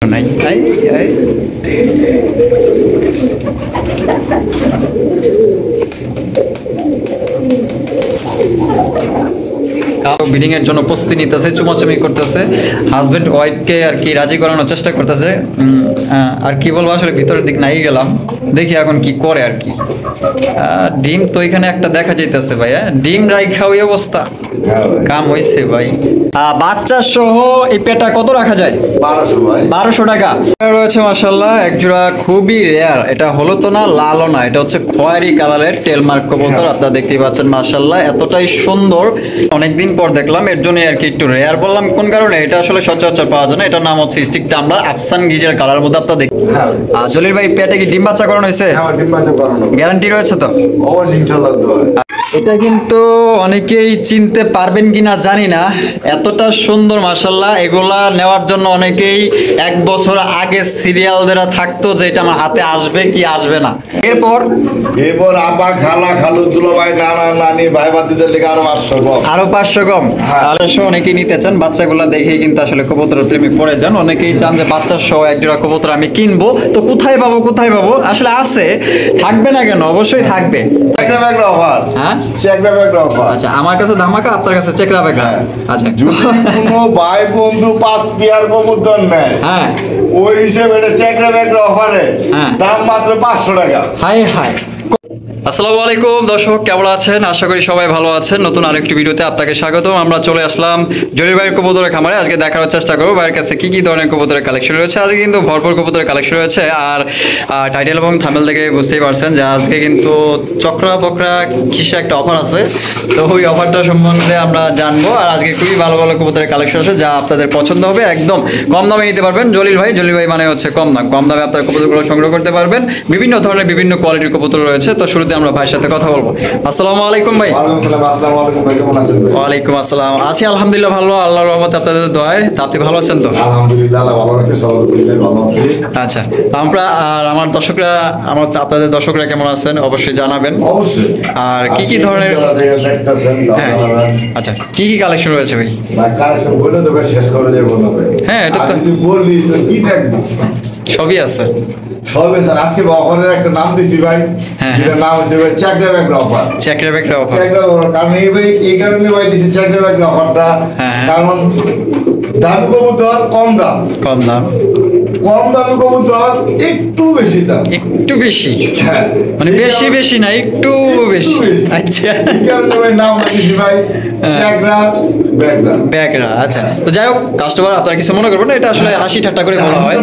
নাই I I কারো bidding এর জন্য প্রস্তুতি নিতেছে, চুমাচুমি করতেছে, হাজবেন্ড ওয়াইফকে আর কি রাজি করানোর চেষ্টা করতেছে। আর কি বলবো, আসলে ভিতরের দিক নাই গেলাম, দেখি এখন কি করে আর কি। ডিম তো এখানে একটা দেখা যাইতেছে ভাই, ডিম রাইখা ওই অবস্থা, কাম হইছে ভাই। বাচ্চা সহ এই পেটা কত রাখা যায়? 1200 টাকা রয়েছে মাশাআল্লাহ। এক জোড়া খুবই রেয়ার, এটা হলো তো না লালও না, এটা হচ্ছে খয়েরি কালারের টেলমার্ক কবুতর। আপনারা দেখতেই পাচ্ছেন মাশাআল্লাহ, এতটাই সুন্দর, অনেকদিন পর দেখলাম, এর জন্য আর কি একটু রেয়ার বললাম। কোন কারণে? এটা আসলে সচরাচর পাওয়া যায় না। এটার নাম হচ্ছে স্টিক টাম্বলার আফসান গিজের কালার মধ্যে। আপনারা দেখুন জলিল ভাই, পেটে কি ডিম বাচ্চা করানো হয়েছে? গ্যারান্টি রয়েছে তো? এটা কিন্তু অনেকেই চিনতে পারবেন কিনা জানি না, এতটা সুন্দর মাশাআল্লাহ। এগুলা নেওয়ার জন্য অনেকেই 1 বছর আগে সিরিয়াল দেরা থাকতো যে এটা আমার হাতে আসবে কি আসবে না। এরপর আপা খালা খালু দুলো ভাই নানা নানি ভাই বাতিদের লেগে আরো 500 কম। তাহলে অনেকেই নিতে চান, বাচ্চাগুলা দেখেই কিন্তু আসলে কবুতরের প্রেমে পড়ে যান। অনেকেই চান যে বাচ্চা সহ এক জোড়া কবুতর আমি কিনবো, তো কোথায় পাবো কোথায় পাবো? আসলে আছে, থাকবে না কেন? অবশ্যই থাকবে। হ্যাঁ, আচ্ছা, আমার কাছে ধামাকা, আপনার কাছে চেকরা বেকা। আচ্ছা, যদি কোনো ভাই বন্ধু 5 পেয়ার কবুতর নেয়, হ্যাঁ, ওই হিসেবে এটা চেকরা বেকরা অফারে দাম মাত্র 500 টাকা। High high. আসসালামু আলাইকুম দর্শক, কেমন আছেন? আশা করি সবাই ভালো আছেন। নতুন আরেকটি ভিডিওতে আপনাকে স্বাগতম। আমরা চলে আসলাম জলিল ভাইয়ের কবুতরের খামারে। আজকে দেখার চেষ্টা করবো ভাইয়ের কাছে কি কি ধরনের কবুতরের কালেকশন রয়েছে। আজকে কিন্তু ভরপুর কবুতরের কালেকশন রয়েছে। আর টাইটেল এবং থাম্বনেল দেখে বুঝতেই পারছেন যে আজকে কিন্তু চক্রা বকরা কিসে একটা অফার আছে। তো ওই অফারটা সম্বন্ধে আমরা জানবো। আর আজকে খুবই ভালো ভালো কবুতরের কালেকশন আছে যা আপনাদের পছন্দ হবে, একদম কম দামে নিতে পারবেন। জলিল ভাই মানে হচ্ছে কম দাম, কম দামে আপনার কবুতরগুলো সংগ্রহ করতে পারবেন। বিভিন্ন ধরনের বিভিন্ন কোয়ালিটির কবুতর রয়েছে। তো শুরুতে আমরা ভাইয়ের সাথে কথা বলবো। আসসালামু আলাইকুম ভাই। ওয়ালাইকুম আসসালাম। আছি আলহামদুলিল্লাহ ভালো, আল্লাহর রহমতে, আপনাদের দোয়ায়। তা আপনি ভালো আছেন তো? আলহামদুলিল্লাহ, আল্লাহ ভালো রাখে, সবাই ভালো আছে। আচ্ছা, আমরা আর আমার দর্শকরা, আপনাদের দর্শকরা কেমন আছেন অবশ্যই জানাবেন। অবশ্যই। আর কি কি ধরনের আচ্ছা কি কি কালেকশন রয়েছে ভাই? কালেকশন বলে তো শেষ করে দেব না ভাই। হ্যাঁ, এটা তো যদি বললি তো কি দেখবো, সবই আছে। সবে স্যার আজকে অফারের একটা নাম দিছি ভাই, যেটা নাম হচ্ছে ভাই চেকরা বেকরা অফার। চেকরা বেকরা অফার, চেকরা অফার। কারণ এই কারণে ভাই দিছি চেকরা বেকরা অফারটা, কারণ দাম কবুতর কম দাম, কম দাম, কম দামি কবুতর একটু বেশি দাম, একটু বেশি। হ্যাঁ, মানে বেশি বেশি না, একটু বেশি। আচ্ছা, এই কারণে ভাই নাম দিছি ভাই চেকরা বেকরা বেকরা। আচ্ছা, তো যাই হোক, কাস্টমার আপনারা কিছু মনে করবেন না, এটা আসলে হাসি ঠাট্টা করে বলা হয়,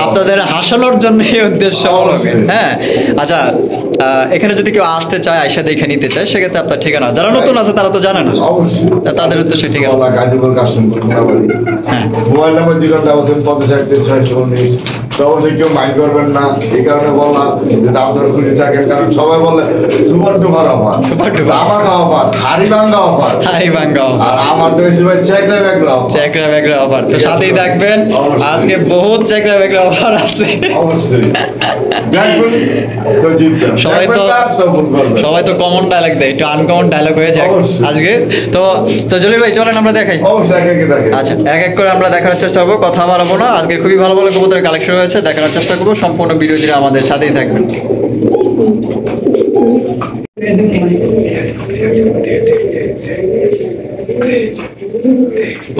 আপনাদের হাসানোর জন্য এই উদ্দেশ্য। হ্যাঁ, আচ্ছা, এখানে যদি কেউ আসতে চায়, আয়সা দেখে নিতে চায়, সেক্ষেত্রে আপনার ঠিকানা, যারা নতুন আছে তারা তো জানে না, তাদের উদ্দেশ্যে ঠিকানা। গাজীপুর কাস্টমার, হ্যাঁ, মোবাইল নাম্বার 0755619। তো অবশ্যই কেউ মাইন্ড করবেন না, এই কারণে বললাম যে আপনারা খুশি থাকেন, কারণ সবাই বলে super duper offer, super duper আমাকে অফার, হাড়ি ভাঙ্গা অফার, হাড়ি ভাঙ্গা অফার। আর আমার তো হচ্ছে ভাই চেকরা বেকরা অফার, চেকরা বেকরা অফার। তো সাথেই থাকবেন, আজকে বহুত চেকরা বেকরা অফার আছে। অবশ্যই দেখবেন তো জিতবেন। সবাই তো কমন ডায়লগ দেয়, একটু আনকমন ডায়লগ হয়ে যায় আজকে। তো জলিল ভাই চলেন আমরা দেখাই। আচ্ছা, এক এক করে আমরা দেখার চেষ্টা করবো, কথা বাড়াবো না। আজকে খুবই ভালো ভালো কবুতরের কালেকশন রয়েছে, দেখানোর চেষ্টা করবো। সম্পূর্ণ ভিডিও জুড়ে আমাদের সাথেই থাকবেন।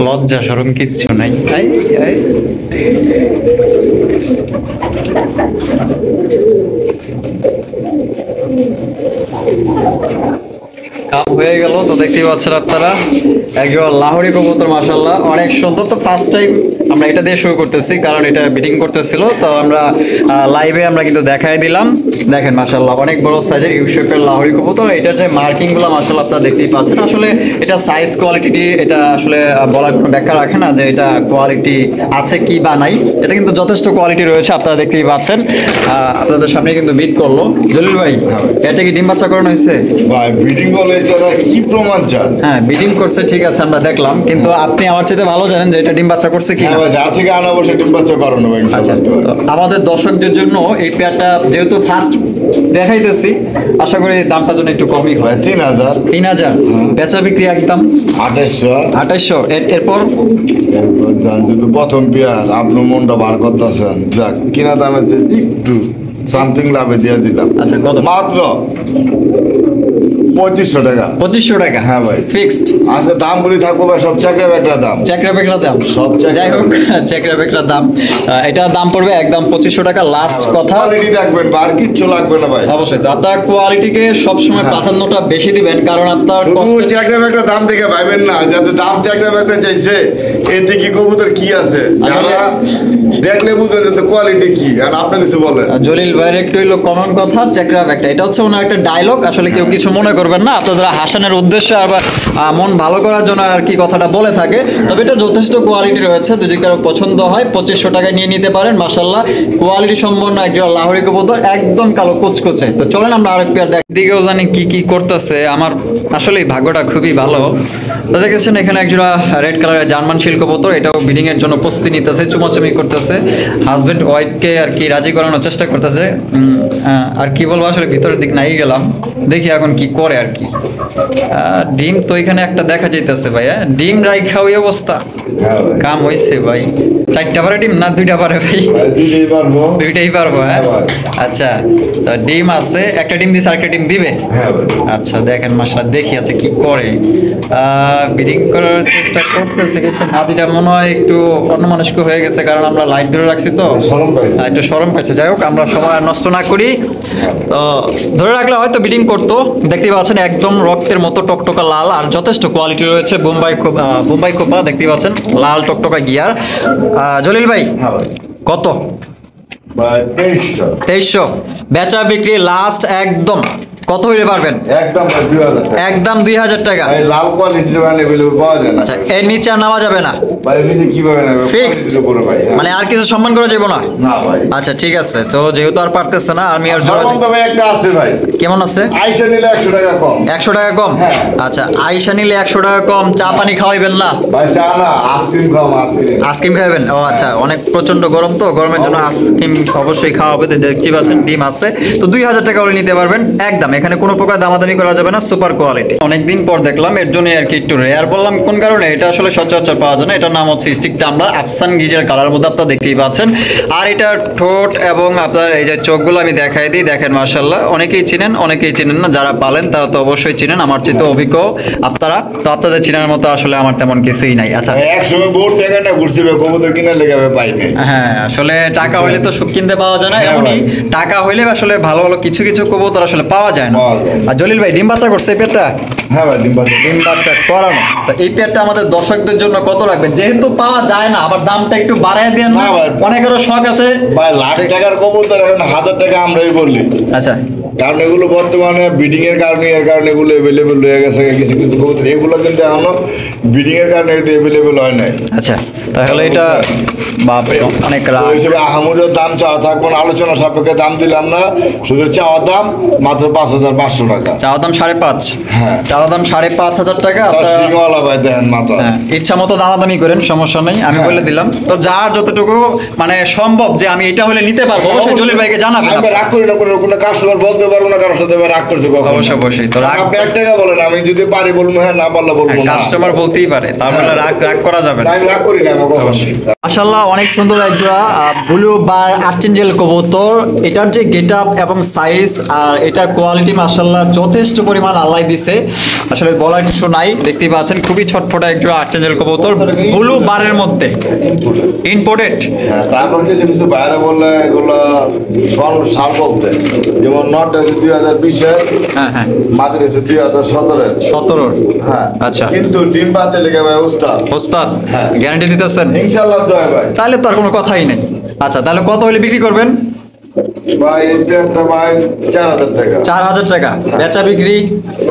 লজ্জা শরম কিচ্ছু নাই। কাম হয়ে গেল। তো দেখতেই পাচ্ছেন আপনারা, একজন লাহোরি কবুতর মাশাআল্লাহ অনেক সুন্দর। তো ফার্স্ট টাইম আমরা এটা দিয়ে শুরু করতেছি, কারণ এটা বিডিং করতেছিল। তো আমরা লাইভে আমরা কিন্তু দেখাই দিলাম। দেখেন মাশাআল্লাহ অনেক বড় সাইজের ইউ শেপের লাহোরি কবুতর। এটার যে মার্কিং গুলো মাশাআল্লাহ আপনারা দেখতেই পাচ্ছেন। আসলে এটা সাইজ কোয়ালিটি, এটা আসলে বলার কোনো ব্যাখ্যা রাখে না যে এটা কোয়ালিটি আছে কি বা নাই। এটা কিন্তু যথেষ্ট কোয়ালিটি রয়েছে, আপনারা দেখতেই পাচ্ছেন। আপনাদের সামনে কিন্তু বিট করলো। জলিল ভাই, এটা কি ডিম বাচ্চা করানো হয়েছে? ভাই বিডিং বলে কি প্রমাণ চান? হ্যাঁ, বিডিং করছে ঠিক আছে আমরা দেখলাম, কিন্তু আপনি আমার চাইতে ভালো জানেন যে এটা ডিম বাচ্চা করছে কি হ্যাঁ না। ভাই, যার থেকে আনা বসে ডিম বাচ্চা করানো ভাই, আচ্ছা, ইনশাআল্লাহ। তো আমাদের দর্শকদের জন্য এই পেয়ারটা যেহেতু ফার্স্ট দেখাইতেছি, আশা করি দামটা জন্য একটু কমই হয়। ভাই 3000, 3000 বেচা বিক্রি একদম 2800। 2800। এরপর যদি প্রথম পেয়ার আপনি মনটা বার করতেছেন, যাক কিনা দামের চেয়ে একটু সামথিং লাভে দিয়ে দিলাম। আচ্ছা, কত? মাত্র 2500 টাকা। 2500 টাকা। হ্যাঁ ভাই। ফিক্সড। আচ্ছা, দাম বলি থাকবো ভাই, সব চাকরি একটা দাম। চেকরা বেকরা দাম সব চেকরা যাই হোক, চেকরা বেকরা দাম। এটার দাম পড়বে একদম 2500 টাকা লাস্ট কথা। কোয়ালিটি দেখবেন, আর কিচ্ছু লাগবে না ভাই। অবশ্যই তো আপনার কোয়ালিটিকে সবসময় প্রাধান্যটা বেশি দিবেন, কারণ আপনার শুধু কষ্ট চাকরি একটা দাম দেখে ভাইবেন না, যাতে দাম চাকরি একটা চাইছে এতে কি কবুতর কি আছে, যারা দেখলে বুঝবেন যে কোয়ালিটি কি। আর আপনি কিছু বলেন। জলিল ভাইয়ের একটু হইলো কমন কথা, চেকরা বেকরা, এটা হচ্ছে ওনার একটা ডায়লগ, আসলে কেউ কিছু মনে করবেন না, আপনারা হাসানোর উদ্দেশ্যে আবার মন ভালো করার জন্য আর কি কথাটা বলে থাকে। তবে এটা যথেষ্ট কোয়ালিটি রয়েছে, যদি কারো পছন্দ হয় 2500 টাকায় নিয়ে নিতে পারেন। মাশাআল্লাহ, কোয়ালিটি সম্পন্ন একটা লাহোরি কবুতর, একদম কালো কুচকুচে। তো চলেন আমরা আরেক পেয়ার দেখ, দিকেও জানি কি কি করতেছে। আমার আসলে ভাগ্যটা খুবই ভালো। তো দেখেছেন এখানে একজোড়া রেড কালারের জার্মান শিল কবুতর, এটাও ব্রিডিং এর জন্য প্রস্তুতি নিতেছে, চুমাচুমি করতেছে, হাজবেন্ড ওয়াইফকে আর কি রাজি করানোর চেষ্টা করতেছে। আর কি বলবো, আসলে ভিতরের দিক নাই গেলাম, দেখি এখন কি করে আর কি। ডিম তো এখানে একটা দেখা যাইতেছে ভাই, ডিম রাইখা ওই অবস্থা, কাম হইছে ভাই। 4টা পারে ডিম না 2টা পারে ভাই? দিতেই পারবো। 2টাই পারবো। হ্যাঁ, আচ্ছা, তো ডিম আছে, একটা ডিম দিছে, আরেকটা ডিম দিবে। হ্যাঁ ভাই। আচ্ছা, দেখেন মাশাআল্লাহ, দেখি আছে কি করে। ব্রিডিং করার চেষ্টা করতেছে, কিন্তু নাতিটা মনে হয় একটু অন্যমনস্ক হয়ে গেছে, কারণ আমরা লাইট ধরে রাখছি তো শরম পাইছে। একটু শরম পাইছে। যাই হোক, আমরা সময় আর নষ্ট না করি, তো ধরে রাখলে হয়তো ব্রিডিং করতো। দেখতেই পাচ্ছেন একদম রক্তের মতো টকটকা লাল, আর যথেষ্ট কোয়ালিটি রয়েছে। বোম্বাই খোপা দেখতেই পাচ্ছেন, লাল টকটকা গিয়ার। জলিল ভাই, হ্যাঁ ভাই। কত? ভাই 2300। 2300 বেচা বিক্রি লাস্ট একদম কত হইলে পারবেন? একদম ভাই 2000 টাকা। একদম 2000 টাকা। ভাই লাল কোয়ালিটির মানে এভেলেবল পাওয়া যায় না। আচ্ছা, এর নিচে আর নামা যাবে না? ভাই এমনিতে কিভাবে নেবে? Fixed? কোয়ালিটির উপরে ভাই। হ্যাঁ। মানে আর কিছু সম্মান করা যাবে না? না ভাই। আচ্ছা, ঠিক আছে, তো যেহেতু আর পারতেছে না, আমি আর জোড়া সম্মান তো ভাই একটা আছে ভাই। কেমন আছে? আইসা নিলে 100 টাকা কম। 100 টাকা কম? হ্যাঁ। আচ্ছা, আইসা নিলে 100 টাকা কম। চা পানি খাওয়াইবেন না? ভাই চা না, আইসক্রিম খাও, আইসক্রিম। আইসক্রিম খাবেন? ও আচ্ছা, অনেক প্রচন্ড গরম, তো গরমের জন্য আইসক্রিম অবশ্যই খাওয়া হবে। তো দেখতে পাচ্ছেন ডিম আছে, তো 2000 টাকা হলে নিতে পারবেন একদম। এখানে কোনো প্রকার দামাদামি করা যাবে না, সুপার কোয়ালিটি। অনেকদিন পর দেখলাম, এর জন্য আর কি একটু রেয়ার বললাম। কোন কারণে? এটা আসলে সচরাচর পাওয়া যায় না। এটার নাম হচ্ছে স্টিক টামলার, আফসান গিজের কালার মধ্যে আপনারা দেখতেই পাচ্ছেন। আর এটা ঠোঁট এবং আপনার এই যে চোখগুলো আমি দেখাই দিই, দেখেন মাশাআল্লাহ, অনেকেই চিনেন, অনেকেই চিনেন না। যারা পালেন তারা তো অবশ্যই চিনেন, আমার চেয়ে তো অভিজ্ঞ আপনারা, তো আপনাদের চিনার মতো আসলে আমার তেমন কিছুই নাই। আচ্ছা, এক সময় বহু টাকাটা ঘুরছে ভাই, কবুতর কিনার লেগে ভাই পাইনি। হ্যাঁ, আসলে টাকা হইলে তো সব কিনতে পাওয়া যায় না। হ্যাঁ এমনই ভাই। টাকা হইলে আসলে ভালো ভালো কিছু কিছু কবুতর আসলে পাওয়া যায় না। পাওয়া যায় না। আর জলিল ভাই, ডিম বাচ্চা করছে এই পেটটা? হ্যাঁ ভাই, ডিম বাচ্চা। ডিম বাচ্চা করানো, তো এই পেয়ারটা আমাদের দর্শকদের জন্য কত রাখবেন? যেহেতু পাওয়া যায় না, আবার দামটা একটু বাড়ায় দেন না, না ভাই। অনেকেরও শখ আছে। ভাই লাখ টাকার কবুতর এখন 1000 টাকা আমরাই বললি, আচ্ছা, কারণ এগুলো বর্তমানে ব্রিডিং এর কারণে, এর কারণে এগুলো এভেলেবেল হয়ে গেছে কিছু কিছু কবুতর। এগুলো কিন্তু এখনো ব্রিডিং এর কারণে এটা এভেলেবেল হয় নাই। আচ্ছা, তাহলে এটা বাপরে অনেক তো রাগ। হিসেবে আহামুরের দাম চাওয়া থাকবো না, আলোচনা সাপেক্ষে দাম দিলাম না, শুধু চাওয়া দাম মাত্র 5500 টাকা। চাওয়া দাম 5.5। হ্যাঁ। চাওয়া দাম 5.5 টাকা। তার আপনারা সিংওয়ালা ভাই দেন মাথা। হ্যাঁ, ইচ্ছা মতো দামাদামি করেন, সমস্যা নেই, আমি হ্যাঁ। বলে দিলাম। তো যার যতটুকু মানে সম্ভব যে আমি এটা হলে নিতে পারবো, অবশ্যই জলিল ভাইকে জানাবেন। আমি রাগ করি না, কোনো কাস্টমার বলতে পারবো না কারোর সাথে ভাই রাগ করছে কখন। অবশ্যই, অবশ্যই। তো রাগ আপনি 1 টাকা বলেন, আমি যদি পারি বলবো হ্যাঁ, না পারলে বলবো না। কাস্টমার বলতেই পারে, তারপরে রাগ রাগ করা যাবে না, না। আমি রাগ করি না কখন। মাশাআল্লাহ, অনেক সুন্দর একটা ব্লু বার আর্চেঞ্জেল কবুতর। এটার যে গেটআপ এবং সাইজ আর এটার কোয়ালিটি মাশাআল্লাহ যথেষ্ট পরিমাণ আল্লাহ দিছে, আসলে বলার কিছু নাই। দেখতেই পাচ্ছেন খুবই ছটফটা একটা আর্চেঞ্জেল কবুতর, ব্লু বারের মধ্যে, ইম্পোর্টেড। হ্যাঁ, তারপর কিছু কিছু বাইরে বললে এগুলো সাল বলতে, যেমন নট আছে 2020-এর, হ্যাঁ, হ্যাঁ, মাদের আছে 2017-এর। 17। হ্যাঁ, আচ্ছা, কিন্তু ডিম বাচ্চা লেগে ভাই উস্তাদ। ওস্তাদ হ্যাঁ। গ্যারান্টি দিতেছেন? ইনশাআল্লাহ দয় ভাই। তাহলে তো আর কোনো কথাই নেই। আচ্ছা, তাহলে কত হলে বিক্রি করবেন? ভাই এটা একটা ভাই 4000 টাকা। 4000 টাকা বেচা বিক্রি।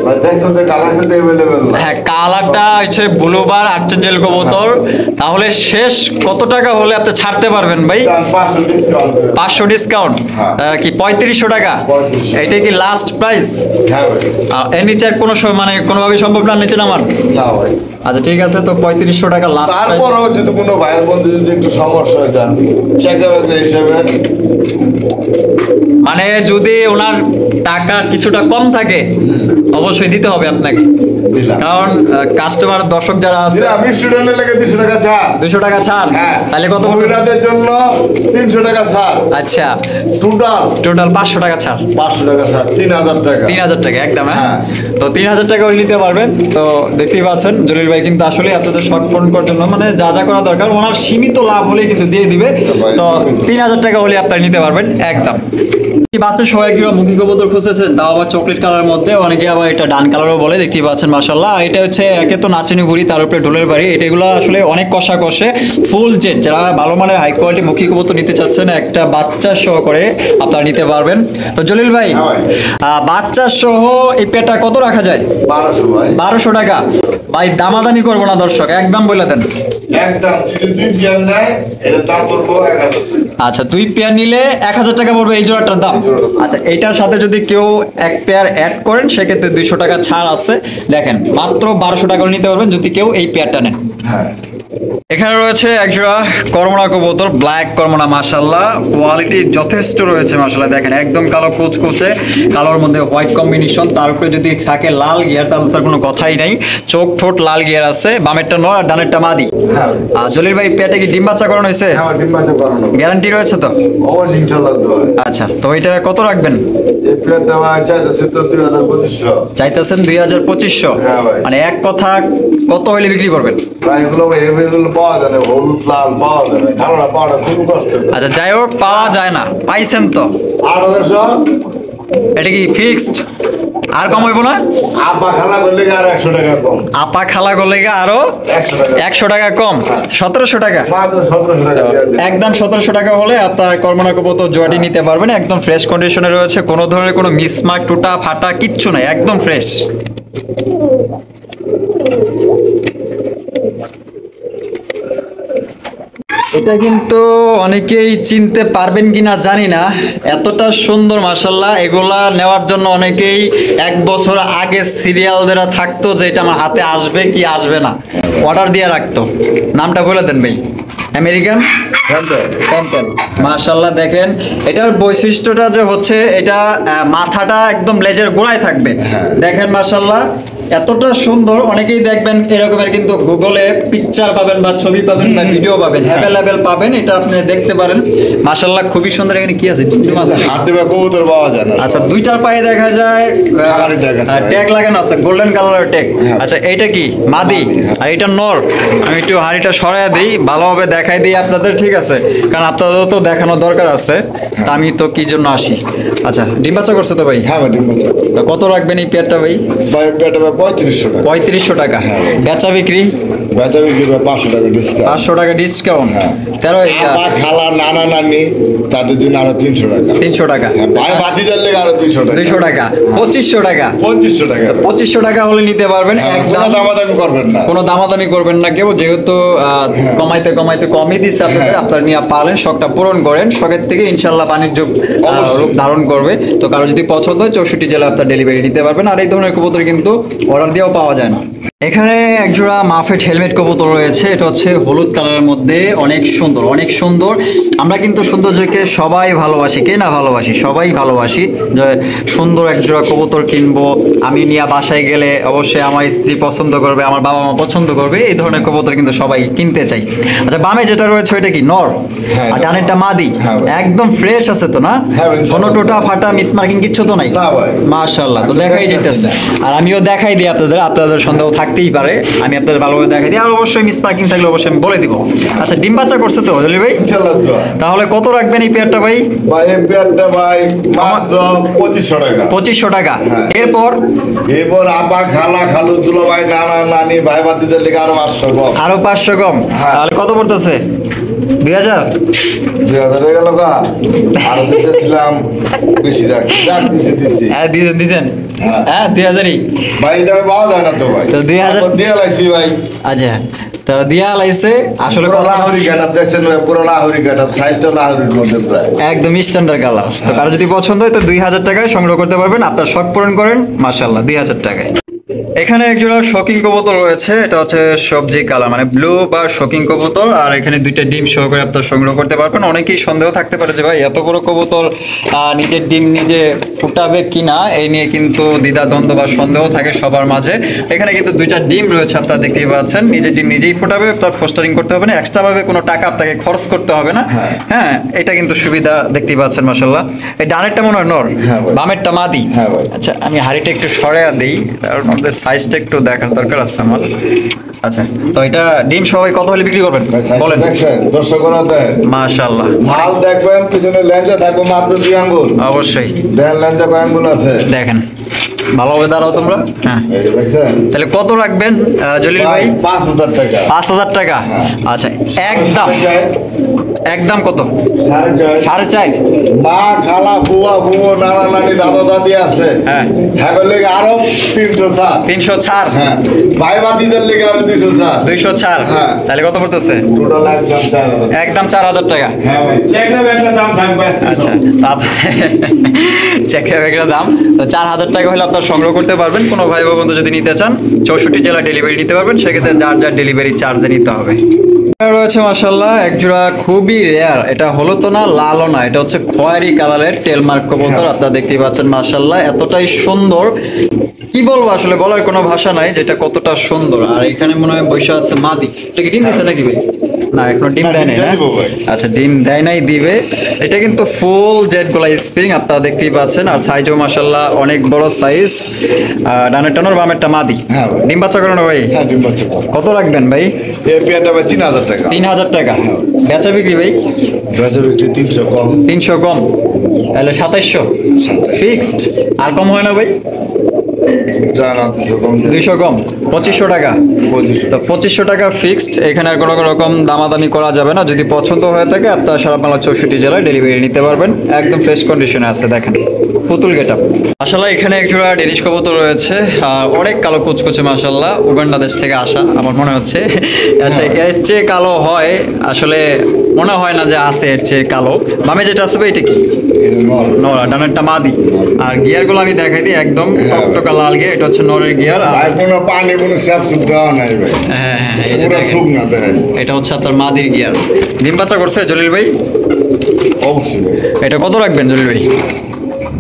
ভাই দেখছেন যে কালার কিন্তু अवेलेबल না। হ্যাঁ, কালারটা হচ্ছে ব্লুবার আর্চেঞ্জেল কবুতর। তাহলে শেষ কত টাকা হলে আপনি ছাড়তে পারবেন ভাই? 500 ডিসকাউন্ট। 500 ডিসকাউন্ট? হ্যাঁ। কি 3500 টাকা? 3500 এইটা কি লাস্ট প্রাইস? হ্যাঁ ভাই। এর নিচে আর কোনো মানে কোনোভাবে সম্ভব না নিচে নামান? না ভাই। আচ্ছা ঠিক আছে, তো 3500 টাকা লাস্ট। তারপরেও যদি কোনো ভাইয়ের বন্ধু যদি একটু সমস্যা হয় যান চাকরি বাকরি হিসেবে, মানে যদি ওনার টাকা কিছুটা কম থাকে অবশ্যই দিতে হবে আপনাকে, দিলাম। কারণ কাস্টমার দর্শক যারা আছে আমি স্টুডেন্টের লেগে 200 টাকা ছাড়। 200 টাকা ছাড়, হ্যাঁ, তাহলে কত? মহিলাদের জন্য 300 টাকা ছাড়। আচ্ছা, টোটাল 500 টাকা ছাড়। 500 টাকা ছাড়, 3000 টাকা। 3000 টাকা একদম। হ্যাঁ, হ্যাঁ। তো 3000 টাকা হলে নিতে পারবেন। তো দেখতেই পাচ্ছেন জলিল ভাই কিন্তু আসলে আপনাদের শর্ট পূরণ করার জন্য মানে যা যা করা দরকার ওনার সীমিত লাভ হলে কিন্তু দিয়ে দিবে। তো 3000 টাকা হলে আপনারা নিতে পারবেন একদম। বাচ্চা সবাই কি মুখী কবুতর খুঁজতেছেন, তাও আবার চকলেট কালার মধ্যে, অনেকে আবার এটা ডান কালারও বলে, দেখতেই পাচ্ছেন মাশাআল্লাহ। এটা হচ্ছে একে তো নাচনি বুড়ি, তার উপরে ঢোলের বাড়ি, এটাগুলো আসলে অনেক কষা কষে ফুল জেট। যারা ভালো মানের হাই কোয়ালিটি মুখী কবুতর নিতে চাচ্ছেন একটা বাচ্চা সহ করে আপনারা নিতে পারবেন। তো জলিল ভাই, বাচ্চা সহ এই পেটা কত রাখা যায়? 1200 ভাই। 1200 টাকা ভাই, দামাদামি করবো না দর্শক, একদম বলে দেন। একদম যদি 2 পেয়ার নেয় এটা দাম পড়বো 1000 টাকা। আচ্ছা, 2 পেয়ার নিলে 1000 টাকা পড়বে এই জোড়াটার দাম। আচ্ছা, এইটার সাথে যদি কেউ 1 পেয়ার অ্যাড করেন সেক্ষেত্রে 200 টাকা ছাড় আছে। দেখেন মাত্র 1200 টাকা নিতে পারবেন যদি কেউ এই পেয়ারটা নেন। হ্যাঁ, এখানে রয়েছে একজোড়া করমনা কবুতর, ব্ল্যাক করমনা, মাশাআল্লাহ কোয়ালিটি যথেষ্ট রয়েছে মাশাআল্লাহ। দেখেন একদম কালো কুচকুচে, কালোর মধ্যে হোয়াইট কম্বিনেশন, তার উপরে যদি থাকে লাল গিয়ার তাহলে তার কোনো কথাই নাই। চোখ ঠোঁট লাল গিয়ার আছে, বামেরটা নর আর ডানেরটা মাদি। হ্যাঁ। আর জলিল ভাই পেটে কি ডিম বাচ্চা করানো হয়েছে? আমার ডিম বাচ্চা করানো গ্যারান্টি রয়েছে তো? অবশ্যই ইনশাআল্লাহ দোয়া। আচ্ছা, তো এটা কত রাখবেন? এই পেয়ারটা ভাই চাইতেছে তো 2500। চাইতেছেন 2500? হ্যাঁ ভাই। মানে এক কথা কত হইলে বিক্রি করবেন? ভাই এগুলো ভাই এগুলো পাওয়া যায় না, হলুদ লাল পাওয়া যায় না, কালোটা পাওয়াটা খুব কষ্ট। আচ্ছা যাই হোক, পাওয়া যায় না, পাইছেন তো? 1800। এটা কি ফিক্সড? আর কম হইব না? আব্বা খালা করলে আর 100 টাকা কম। আপা খালা করলে আরো 100 টাকা। 100 টাকা কম, 1700 টাকা। মাত্র 1700 টাকা দিয়ে দিন। একদম 1700 টাকা হলে আপনার করমনা কবুতর জোড়াটি নিতে পারবেন। একদম ফ্রেশ কন্ডিশনে রয়েছে, কোনো ধরনের কোনো মিসমার্ক টুটা ফাটা কিচ্ছু নাই, একদম ফ্রেশ। এটা কিন্তু অনেকেই চিনতে পারবেন কিনা জানি না, এতটা সুন্দর মাশাআল্লাহ। এগুলা নেওয়ার জন্য অনেকেই 1 বছর আগে সিরিয়াল দেওয়া থাকতো যে এটা আমার হাতে আসবে কি আসবে না, অর্ডার দিয়ে রাখতো। নামটা বলে দেন ভাই। আমেরিকান প্যান্টেল, মাশাআল্লাহ। দেখেন এটার বৈশিষ্ট্যটা যে হচ্ছে এটা মাথাটা একদম লেজের গোড়ায় থাকবে। দেখেন মাশাআল্লাহ এতটা সুন্দর। অনেকেই দেখবেন এরকমের কিন্তু গুগলে পিকচার পাবেন বা ছবি পাবেন বা ভিডিও পাবেন, অ্যাভেলেবেল পাবেন, এটা আপনি দেখতে পারেন। মাশাআল্লাহ খুবই সুন্দর। এখানে কি আছে? ডিম আছে। হাতে বা কবুতর পাওয়া যায় না। আচ্ছা, দুইটার পায়ে দেখা যায় খাবারের tag আছে। ট্যাগ লাগানো আছে, গোল্ডেন কালারের ট্যাগ। আচ্ছা, এইটা কি মাদি আর এটা নর? আমি একটু হাড়িটা সরাইয়া দিই, ভালোভাবে দেখাই দিই আপনাদের, ঠিক আছে? কারণ আপনাদের তো দেখানো দরকার আছে, তা আমি তো কি জন্য আসি। আচ্ছা, ডিম বাচ্চা করছে তো ভাই? হ্যাঁ ভাই, ডিম বাচ্চা। তো কত রাখবেন এই পেয়ারটা ভাই? ভাই পেয়ারটা 3500 টাকা। 3500 টাকা। বেচা বিক্রি? বেচা বিক্রি 500 টাকা ডিসকাউন্ট। 500 টাকা ডিসকাউন্ট। হ্যাঁ। 13 আব্বা খালা নানা নানি তাদের জন্য আরো 300 টাকা। 300 টাকা। হ্যাঁ, ভাই ভাতিজার লেগে আরো 200 টাকা। 200 টাকা, 2500 টাকা। 2500 টাকা। 2500 টাকা হলে নিতে পারবেন হ্যাঁ, একদম। কোনো দামাদামি করবেন না। কোনো দামাদামি করবেন না কেউ, যেহেতু কমাইতে কমাইতে কমই দিচ্ছে আপনাদের, আপনারা নিয়ে পালেন, শখটা পূরণ করেন, শখের থেকে ইনশাল্লাহ বাণিজ্য অবশ্যই। রূপ ধারণ করবে। তো কারো যদি পছন্দ হয় 64 জেলা আপনার ডেলিভারি দিতে পারবেন। আর এই ধরনের কবুতর কিন্তু অর্ডার দিয়েও পাওয়া যায় না। এখানে একজোড়া মাফেট হেলমেট কবুতর রয়েছে, এটা হচ্ছে হলুদ কালারের মধ্যে, অনেক সুন্দর, অনেক সুন্দর। আমরা কিন্তু সৌন্দর্যকে সবাই ভালোবাসি, কে না ভালোবাসি? সবাই ভালোবাসি যে সুন্দর একজোড়া কবুতর কিনবো, আমি নিয়ে বাসায় গেলে অবশ্যই আমার স্ত্রী পছন্দ করবে, আমার বাবা মা পছন্দ করবে, এই ধরনের কবুতর কিন্তু সবাই কিনতে চাই। আচ্ছা, বামে যেটা রয়েছে ওইটা কি নর? হ্যাঁ, আর ডানেরটা মাদি। হ্যাঁ ভাই। একদম ফ্রেশ আছে তো না? হ্যাঁ ভাই, কোনো টোটা ফাটা মিসমার্কিং কিচ্ছু তো নাই? না ভাই। মাশাআল্লাহ, তো দেখাই যেতেছে। আর আমিও দেখাই দিই আপনাদের, আপনাদের সন্দেহ থাকতেই পারে, আমি আপনাদের ভালোভাবে দেখাই দিই। আর অবশ্যই মিস পার্কিং থাকলে অবশ্যই আমি বলে দিব। আচ্ছা, ডিম বাচ্চা করছে তো জলি ভাই? ইনশাআল্লাহ দোয়া। তাহলে কত রাখবেন এই পেয়ারটা ভাই? ভাই এই পেয়ারটা ভাই মাত্র 2500 টাকা। 2500 টাকা। হ্যাঁ। এরপর এরপর আব্বা খালা খালু দুলা ভাই নানা নানি ভাই ভাতিজার লেগে আরো 500 কম। আরো 500 কম। হ্যাঁ। তাহলে কত পড়তেছে? 2000? 2000 হয়ে গেল গা। আর দিতেছিলাম বেশি রাখ দিছি। হ্যাঁ, দিছেন। হ্যাঁ। হ্যাঁ, 2000ই। ভাই এটা পাওয়া যায় না তো ভাই। তো 2000 তারপর দিয়ে লাইছি ভাই। আচ্ছা, তো দিয়া লাইছে আসলে পুরো লাহোরি গেটআপ দেখছেন ভাই, পুরো লাহোরি গেটআপ, সাইজটা লাহোরির মধ্যে প্রায়। একদম স্ট্যান্ডার্ড কালার। তো কারো যদি পছন্দ হয় তো 2000 টাকায় সংগ্রহ করতে পারবেন। আপনার শখ পূরণ করেন, মাশাআল্লাহ 2000 টাকায়। এখানে একজোড়া শৌখিন কবুতর রয়েছে, এটা হচ্ছে সবজি কালার মানে ব্লু বা শৌখিন কবুতর, আর এখানে দুইটা ডিম সহ করে আপনারা সংগ্রহ করতে পারবেন। অনেকেই সন্দেহ থাকতে পারে যে ভাই এত বড় কবুতর নিজের ডিম নিজে ফুটাবে কিনা, এই নিয়ে কিন্তু দ্বিধা দ্বন্দ্ব বা সন্দেহ থাকে সবার মাঝে। এখানে কিন্তু দুইটা ডিম রয়েছে, আপনারা দেখতেই পাচ্ছেন, নিজের ডিম নিজেই ফুটাবে, তার ফোস্টারিং করতে হবে না, এক্সট্রা ভাবে কোনো টাকা আপনাকে খরচ করতে হবে না। হ্যাঁ, এটা কিন্তু সুবিধা দেখতেই পাচ্ছেন মাশাআল্লাহ। এই ডানেরটা মনে হয় নর, বামেরটা মাদি। আচ্ছা, আমি হাড়িটা একটু সরিয়ে দিই, কারণ ওদের সাইজটা একটু দেখার দরকার আছে আমার। আচ্ছা, তো এটা ডিম সবাই কত হলে বিক্রি করবেন বলেন? দেখেন দর্শকরা দেন মাশাআল্লাহ, মাল দেখবেন, পিছনে লেঞ্জা থাকবে মাত্র 2 আঙ্গুল। অবশ্যই দেন লেঞ্জা কয় আঙ্গুল আছে দেখেন, ভালোভাবে দাঁড়াও তোমরা। হ্যাঁ, এই দেখছেন। তাহলে কত রাখবেন জলিল ভাই? 5000 টাকা। 5000 টাকা। আচ্ছা, একদম একদম কত? 4.5। মা খালা বুয়া বুয়ো নানা নানি দাদা দাদি আছে, হ্যাঁ হ্যাঁ লেগে আরো 304। 300 ছাড়। হ্যাঁ, ভাই বাতিদের লেগে আরো 204। 200 ছাড়। হ্যাঁ। তাহলে কত পড়তেছে? টোটাল একদম 4000। একদম 4000 টাকা। হ্যাঁ ভাই, চেকটা একটা দাম থাকবে। আচ্ছা, চেকটা ব্যাগের দাম তো 4000 টাকা হলে আপনারা সংগ্রহ করতে পারবেন। কোনো ভাই বোন যদি নিতে চান 64 জেলা ডেলিভারি নিতে পারবেন, সেক্ষেত্রে যার যার ডেলিভারি চার্জে নিতে হবে। রয়েছে মাশাআল্লাহ একজোড়া খুবই রেয়ার, এটা হলো তো না লালও না, এটা হচ্ছে খয়েরি কালারের টেলমার্ক কবুতর। আপনারা দেখতেই পাচ্ছেন মাশাআল্লাহ, এতটাই সুন্দর কি বলবো, আসলে বলার কোনো ভাষা নাই যেটা কতটা সুন্দর। আর এখানে মনে হয় বৈশা আছে মাদি, এটা কি ডিম দিচ্ছে নাকি ভাই? না, এখনো ডিম দেয় নাই না? আচ্ছা, ডিম দেয় নাই, দিবে। এটা কিন্তু ফুল জেড গোলা স্প্রিং, আপনারা দেখতেই পাচ্ছেন। আর সাইজও মাশাআল্লাহ অনেক বড় সাইজ। ডানের টানোর বামেরটা মাদি। হ্যাঁ ভাই। ডিম বাচ্চা করানো ভাই? হ্যাঁ, ডিম বাচ্চা করে। কত রাখবেন ভাই? এই পেয়ারটা ভাই 3000 টাকা। 3000 টাকা। বেচা বিক্রি ভাই? বেচা বিক্রি 300 কম। 300 কম, তাহলে 2700 ফিক্সড। আর কম হয় না ভাই? জানা 200 কম। 200 কম, 2500 টাকা। 2500। তো 2500 টাকা ফিক্সড। এখানে আর কোনো রকম দামাদামি করা যাবে না। যদি পছন্দ হয়ে থাকে আপনারা সারা বাংলা 64 জেলায় ডেলিভারি নিতে পারবেন। একদম ফ্রেশ কন্ডিশনে আছে, দেখেন পুতুল গেটআপ। আসলে এখানে একজোড়া ডেনিশ কবুতর রয়েছে, অনেক কালো কুচকুচে মাশাআল্লাহ, উগান্ডা দেশ থেকে আসা আমার মনে হচ্ছে। আচ্ছা, এর চেয়ে কালো হয় আসলে মনে হয় না যে আছে এর চেয়ে কালো। বামে যেটা আছে ভাই এটা কি? নরা, ডানেরটা মাদি। আর গিয়ার গুলো আমি দেখাই দিই, একদম টকটকা লাল গিয়ার, এটা হচ্ছে নরের গিয়ার। ভাই কোনো পানি কোনো স্যাপ সুপ দেওয়া নাই ভাই। হ্যাঁ হ্যাঁ, এই যে পুরো দেখেন, সুপ না দেন। এটা হচ্ছে আপনার মাদির গিয়ার। ডিম বাচ্চা করছে জলিল ভাই? অবশ্যই ভাই। এটা কত রাখবেন জলিল ভাই?